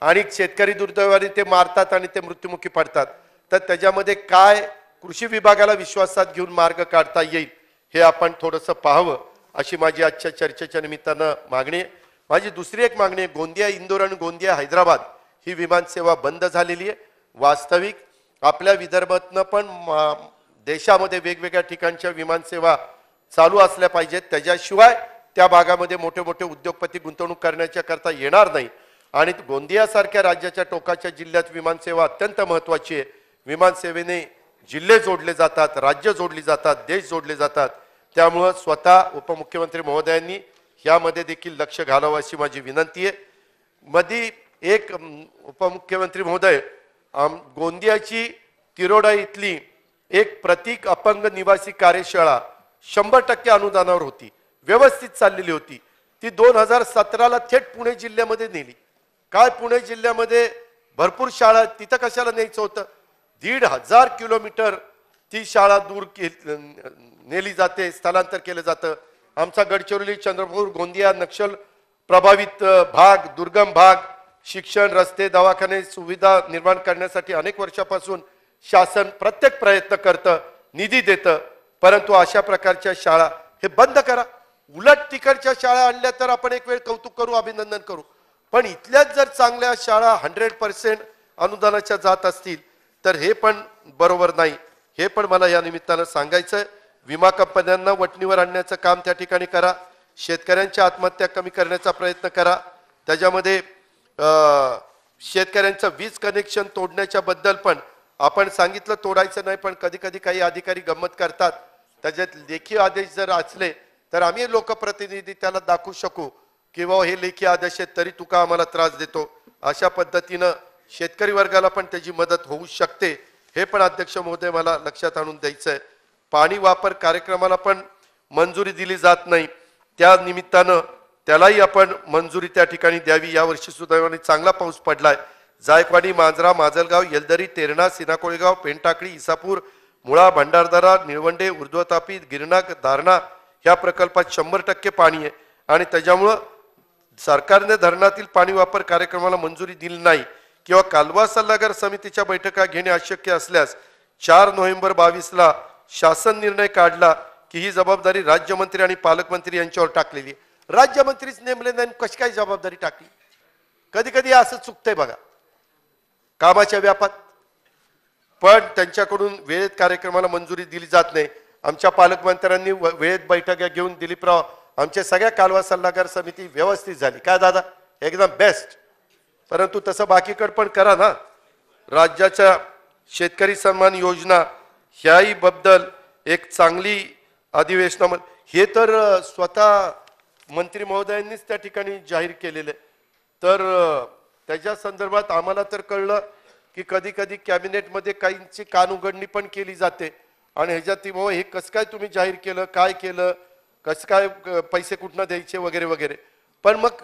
आणि शेतकरी दुर्दैवाने ते मारतात आणि ते मृत्युमुखी पडतात. तर त्याच्यामध्ये काय कृषी विभागाला विश्वासात घेऊन मार्ग काढता येईल हे आपण थोडंसं पाहावं अशी माझी आजच्या चर्चेच्या निमित्तानं मागणी आहे. माझी दुसरी एक मागणी आहे, गोंदिया इंदोर आणि गोंदिया हैदराबाद ही विमानसेवा बंद झालेली आहे. वास्तविक आपल्या विदर्भातनं पण देशामध्ये वेगवेगळ्या ठिकाणच्या विमानसेवा चालू असल्या पाहिजेत. त्याच्याशिवाय त्या भागामध्ये मोठे मोठे उद्योगपती गुंतवणूक करण्याच्या करता येणार नाही. आणि गोंदियासारख्या राज्याच्या टोकाच्या जिल्ह्यात विमानसेवा अत्यंत महत्त्वाची आहे. विमानसेवेने जिल्हे जोडले जातात, राज्य जोडली जातात, देश जोडले जातात. त्यामुळं स्वतः उपमुख्यमंत्री महोदयांनी यामध्ये देखील लक्ष घालावं अशी माझी विनंती आहे. मधी एक उपमुख्यमंत्री महोदय गोंदियाची तिरोडा इथली एक प्रतीक अपंग निवासी कार्यशाळा 100% अनुदानावर होती, व्यवस्थित चाललेली होती. ती 2017ला थेट पुणे जिल्ह्यामध्ये नेली. काय पुणे जिल्ह्यामध्ये भरपूर शाळा, तिथं कशाला न्यायचं होतं? 1,500 किलोमीटर ती शाळा दूर नेली जाते, स्थलांतर केलं जातं. आमचा गडचिरोली, चंद्रपूर, गोंदिया नक्षल प्रभावित भाग, दुर्गम भाग, शिक्षण, रस्ते, दवाखाने सुविधा निर्माण करण्यासाठी अनेक वर्षापासून शासन प्रत्येक प्रयत्न करतं, निधी देतं. परंतु अशा प्रकारच्या शाळा हे बंद करा. उलट तिकडच्या शाळा आणल्या तर आपण एक वेळ कौतुक करू, अभिनंदन करू. पण इथल्याच जर चांगल्या शाळा 100% अनुदानाच्या जात असतील तर हे पण बरोबर नाही. हे पण मला या निमित्तानं सांगायचं. विमा कंपन्यांना वटणीवर आणण्याचं काम त्या ठिकाणी करा. शेतकऱ्यांच्या आत्महत्या कमी करण्याचा प्रयत्न करा. त्याच्यामध्ये शेतकऱ्यांचं वीज कनेक्शन तोडण्याच्या बद्दल पण आपण सांगितलं तोडायचं नाही, पण कधी कधी काही अधिकारी गंमत करतात. त्याच्यात लेखी आदेश जर असले तर आम्ही लोकप्रतिनिधी त्याला दाखवू शकू की बाबा हे लेखी आदेश आहेत तरी तुका आम्हाला त्रास देतो. अशा पद्धतीनं शेतकरी वर्गाला पण त्याची मदत होऊ शकते. हे पण अध्यक्ष महोदय मला लक्षात आणून द्यायचं आहे. पाणी वापर कार्यक्रमाला पण मंजुरी दिली जात नाही, त्या निमित्तानं त्यालाही आपण मंजुरी त्या ठिकाणी द्यावी. यावर्षी सुदैवाने चांगला पाऊस पडलाय. जायकवाडी, मांजरा, माजलगाव, येलदरी, तेरणा, सिनाकोळेगाव, पेनटाकळी, इसापूर, मुळा, भंडारदरा, निळवंडे, उर्ध्वतापी, गिरणा, धारणा ह्या प्रकल्पात 100% पाणी आहे. आणि त्याच्यामुळं सरकारने धरणातील पाणी वापर कार्यक्रमाला मंजुरी दिली नाही किंवा कालवा सल्लागार समितीच्या बैठका घेणे अशक्य असल्यास 4 नोव्हेंबर 22ला शासन निर्णय काढला की ही जबाबदारी राज्यमंत्री आणि पालकमंत्री यांच्यावर टाकलेली आहे. राज्यमंत्रीच नेमले नाही, कशी काय जबाबदारी टाकली? कधी कधी असं चुकतंय बघा कामाच्या व्यापात. पण त्यांच्याकडून वेळेत कार्यक्रमाला मंजुरी दिली जात नाही. आमच्या पालकमंत्र्यांनी वेळेत बैठका घेऊन दिलीपराव आमच्या सगळ्या कालवा सल्लागार समिती व्यवस्थित झाली. काय दादा, एकदम बेस्ट. परंतु तसं बाकीकडे पण करा ना. राज्याच्या शेतकरी सन्मान योजना ह्याही बद्दल एक चांगली अधिवेशनामध्ये हे तर स्वतः मंत्री महोदयांनीच त्या ठिकाणी जाहीर केलेले. तर त्याच्या संदर्भात आम्हाला तर कळलं की कधी कधी कॅबिनेटमध्ये काहींची कानउघडणी पण केली जाते आणि ह्याच्यात हे कसं काय तुम्ही जाहीर केलं, काय केलं, कसं काय पैसे कुठनं द्यायचे वगैरे वगैरे. पण मग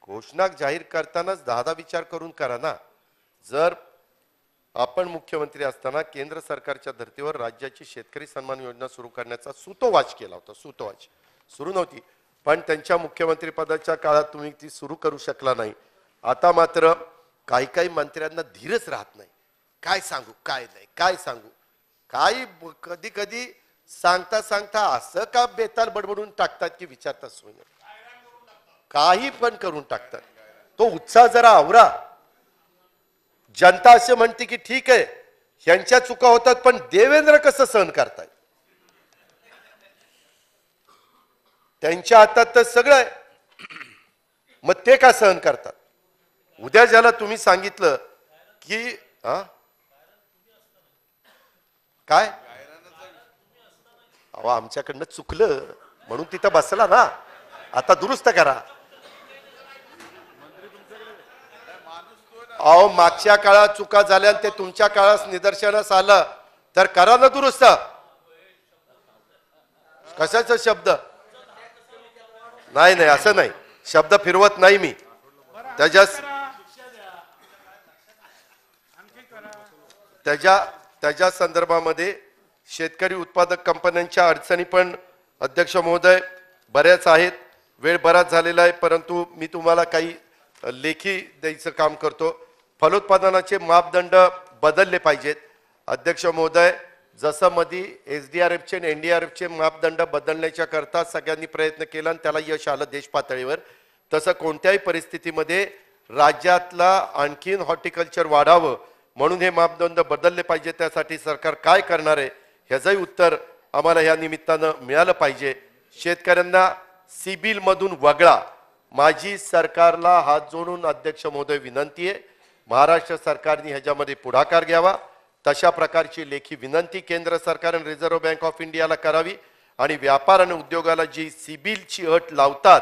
घोषणा जाहीर करतानाच 10 विचार करून करा ना. जर आपण मुख्यमंत्री असताना केंद्र सरकारच्या धर्तीवर राज्याची शेतकरी सन्मान योजना सुरू करण्याचा सूतोवाच केला होता, सूतोवाच सुरू नव्हती, पण त्यांच्या मुख्यमंत्री पदाच्या काळात तुम्ही ती सुरू करू शकला नाही. आता मात्र काही काही मंत्र्यांना धीरच राहत नाही. काय सांगू, काय नाही, काय सांगू, काही कधी कधी सांगता सांगता असं का बेताल बडबडून टाकतात की विचारता सोय नाही. काही पण करून टाकतात. तो उत्साह जरा आवरा. जनता असे म्हणते की ठीक आहे यांच्या चुका होतात, पण देवेंद्र कसं सहन करतायत? त्यांच्या हातात तर सगळं आहे, मग ते का सहन करतात? उद्या ज्याला तुम्ही सांगितलं की काय अहो आमच्याकडनं चुकलं म्हणून तिथं बसला ना, आता दुरुस्त करा. अहो मागच्या काळात चुका झाल्या ते तुमच्या काळात निदर्शनास आलं तर करा ना दुरुस्त. कशाचा शब्द नाही, नाही असं नाही, शब्द फिरवत नाही मी. त्याच्या संदर्भामध्ये शेतकरी उत्पादक कंपन्यांच्या अडचणी पण अध्यक्ष महोदय बऱ्याच आहेत. वेळ बराच झालेला आहे, परंतु मी तुम्हाला काही लेखी द्यायचं काम करतो. फलोत्पादनाचे मापदंड बदलले पाहिजेत अध्यक्ष महोदय. जसं मध्ये SDRFचे आणि NDRFचे मापदंड बदलण्याच्या करता सगळ्यांनी प्रयत्न केला आणि त्याला यश आलं देश पातळीवर, तसं कोणत्याही परिस्थितीमध्ये राज्यातला आणखीन हॉर्टिकल्चर वाढावं म्हणून हे मापदंड बदलले पाहिजे. त्यासाठी सरकार काय करणार आहे ह्याचंही उत्तर आम्हाला या निमित्तानं मिळालं पाहिजे. शेतकऱ्यांना सिबिल मधून वगळा. माझी सरकारला हात जोडून अध्यक्ष महोदय विनंती आहे, महाराष्ट्र सरकारने ह्याच्यामध्ये पुढाकार घ्यावा. तशा प्रकारची लेखी विनंती केंद्र सरकार आणि रिझर्व्ह बँक ऑफ इंडियाला करावी आणि व्यापार आणि उद्योगाला जी सिबिलची अट लावतात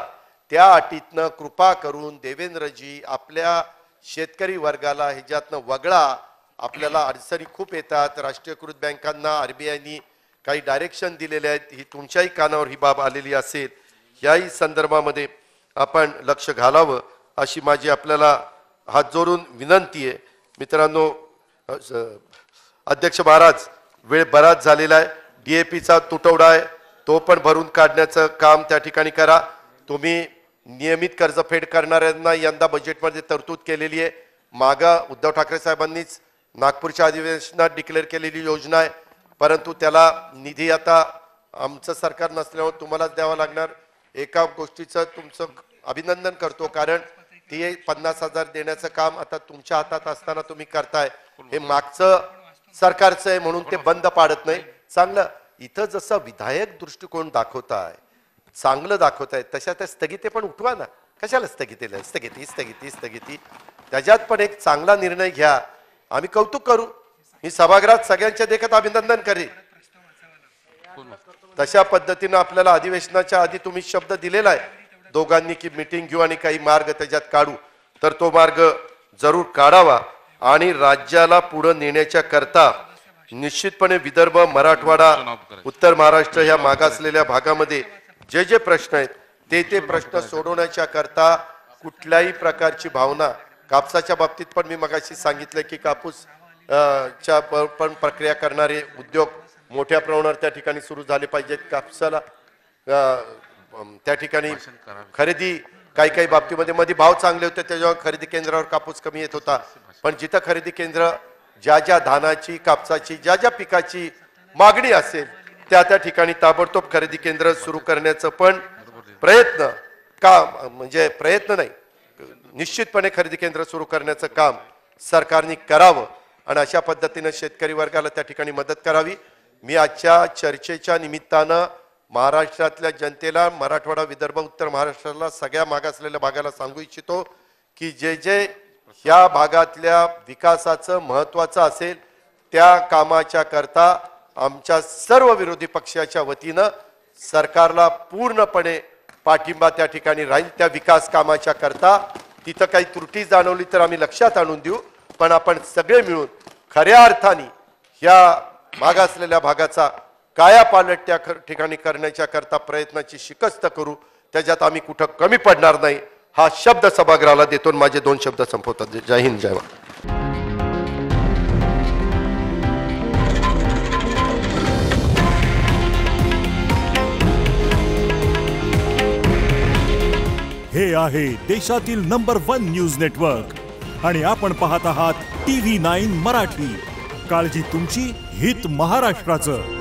त्या अटीतनं कृपा करून देवेंद्रजी आपल्या शेतकरी वर्गाला ह्याच्यातनं वगळा. आपल्याला अडचणी खूप येतात. राष्ट्रीयकृत बँकांना RBIनी काही डायरेक्शन दिलेले आहेत. ही तुमच्याही कानावर ही बाब आलेली असेल. याही संदर्भामध्ये आपण लक्ष घालावं अशी माझी आपल्याला हात जोडून विनंती आहे. मित्रांनो, अध्यक्ष महाराज, वेळ बराच झालेला आहे. DAPचा तुटवडा आहे, तो पण भरून काढण्याचं काम त्या ठिकाणी करा. तुम्ही नियमित कर्जफेड करणाऱ्यांना यंदा बजेटमध्ये तरतूद केलेली आहे. मागा उद्धव ठाकरे साहेबांनीच नागपूरच्या अधिवेशनात डिक्लेअर केलेली योजना आहे, परंतु त्याला निधी आता आमचं सरकार नसल्यामुळे तुम्हालाच द्यावा लागणार. एका गोष्टीचं तुमचं अभिनंदन करतो, कारण ते 50,000 देण्याचं काम आता तुमच्या हातात असताना तुम्ही करताय. हे मागचं सरकारचं आहे म्हणून ते बंद पाडत नाही. चांगलं इथं जसं विधायक दृष्टिकोन दाखवताय, चांगलं दाखवताय, तशा त्या स्थगिती पण उठवा ना. कशाला स्थगिती त्याच्यात पण एक चांगला निर्णय घ्या. आम्ही कौतुक करू. मी सभागृहात सगळ्यांच्या देखत अभिनंदन करेन. तशा पद्धतीनं आपल्याला अधिवेशनाच्या आधी तुम्ही शब्द दिलेला आहे दोघांनी की मीटिंग घेऊ आणि काही मार्ग त्याच्यात काढू, तर तो मार्ग जरूर काढावा. आणि राज्याला पुढे नेण्याच्या करता निश्चितपणे विदर्भ, मराठवाडा, उत्तर महाराष्ट्र ह्या मागासलेल्या भागामध्ये जे जे प्रश्न आहेत ते प्रश्न सोडवण्याच्या करता कुठल्याही प्रकारची भावना, कापसाच्या बाबतीत पण मी मगाशी सांगितलं की कापूस च्या पण प्रक्रिया करणारे उद्योग मोठ्या प्रमाणावर त्या ठिकाणी सुरू झाले पाहिजेत. कापसाला त्या ठिकाणी खरेदी काही बाबतीमध्ये मध्ये भाव चांगले होते, त्याच्यावर खरेदी केंद्रावर कापूस कमी येत होता. पण जिथं खरेदी केंद्र ज्या धानाची, कापसाची, ज्या पिकाची मागणी असेल त्या ठिकाणी ताबडतोब खरेदी केंद्र सुरू करण्याचं पण प्रयत्न म्हणजे प्रयत्न नाही, निश्चितपणे खरेदी केंद्र सुरू करण्याचं काम सरकारने करावं आणि अशा पद्धतीने शेतकरी वर्गाला त्या ठिकाणी मदत करावी. मी आजच्या चर्चेच्या निमित्तानं महाराष्ट्रातल्या जनतेला, मराठवाडा, विदर्भ, उत्तर महाराष्ट्राला, सगळ्या मागासलेल्या भागाला सांगू इच्छितो की जे ह्या भागातल्या विकासाचं महत्त्वाचं असेल त्या कामाच्या करता आमच्या सर्व विरोधी पक्षाच्या वतीनं सरकारला पूर्णपणे पाठिंबा त्या ठिकाणी राहील. त्या विकास कामाच्या करता तिथं काही त्रुटी जाणवली तर आम्ही लक्षात आणून देऊ, पण आपण सगळे मिळून खऱ्या अर्थाने ह्या मागासलेल्या भागाचा कायापालट त्या ठिकाणी करण्याच्या करता प्रयत्नाची शिकस्त करू. त्याच्यात आम्ही कुठं कमी पडणार नाही हा शब्द सभागृहाला देतो. माझे 2 शब्द संपवतात. जय हिंद, जय महाराष्ट्र. हे आहे देशातील नंबर 1 न्यूज नेटवर्क आणि आपण पाहत आहात TV9 मराठी. काळजी तुमची, हित महाराष्ट्राचं.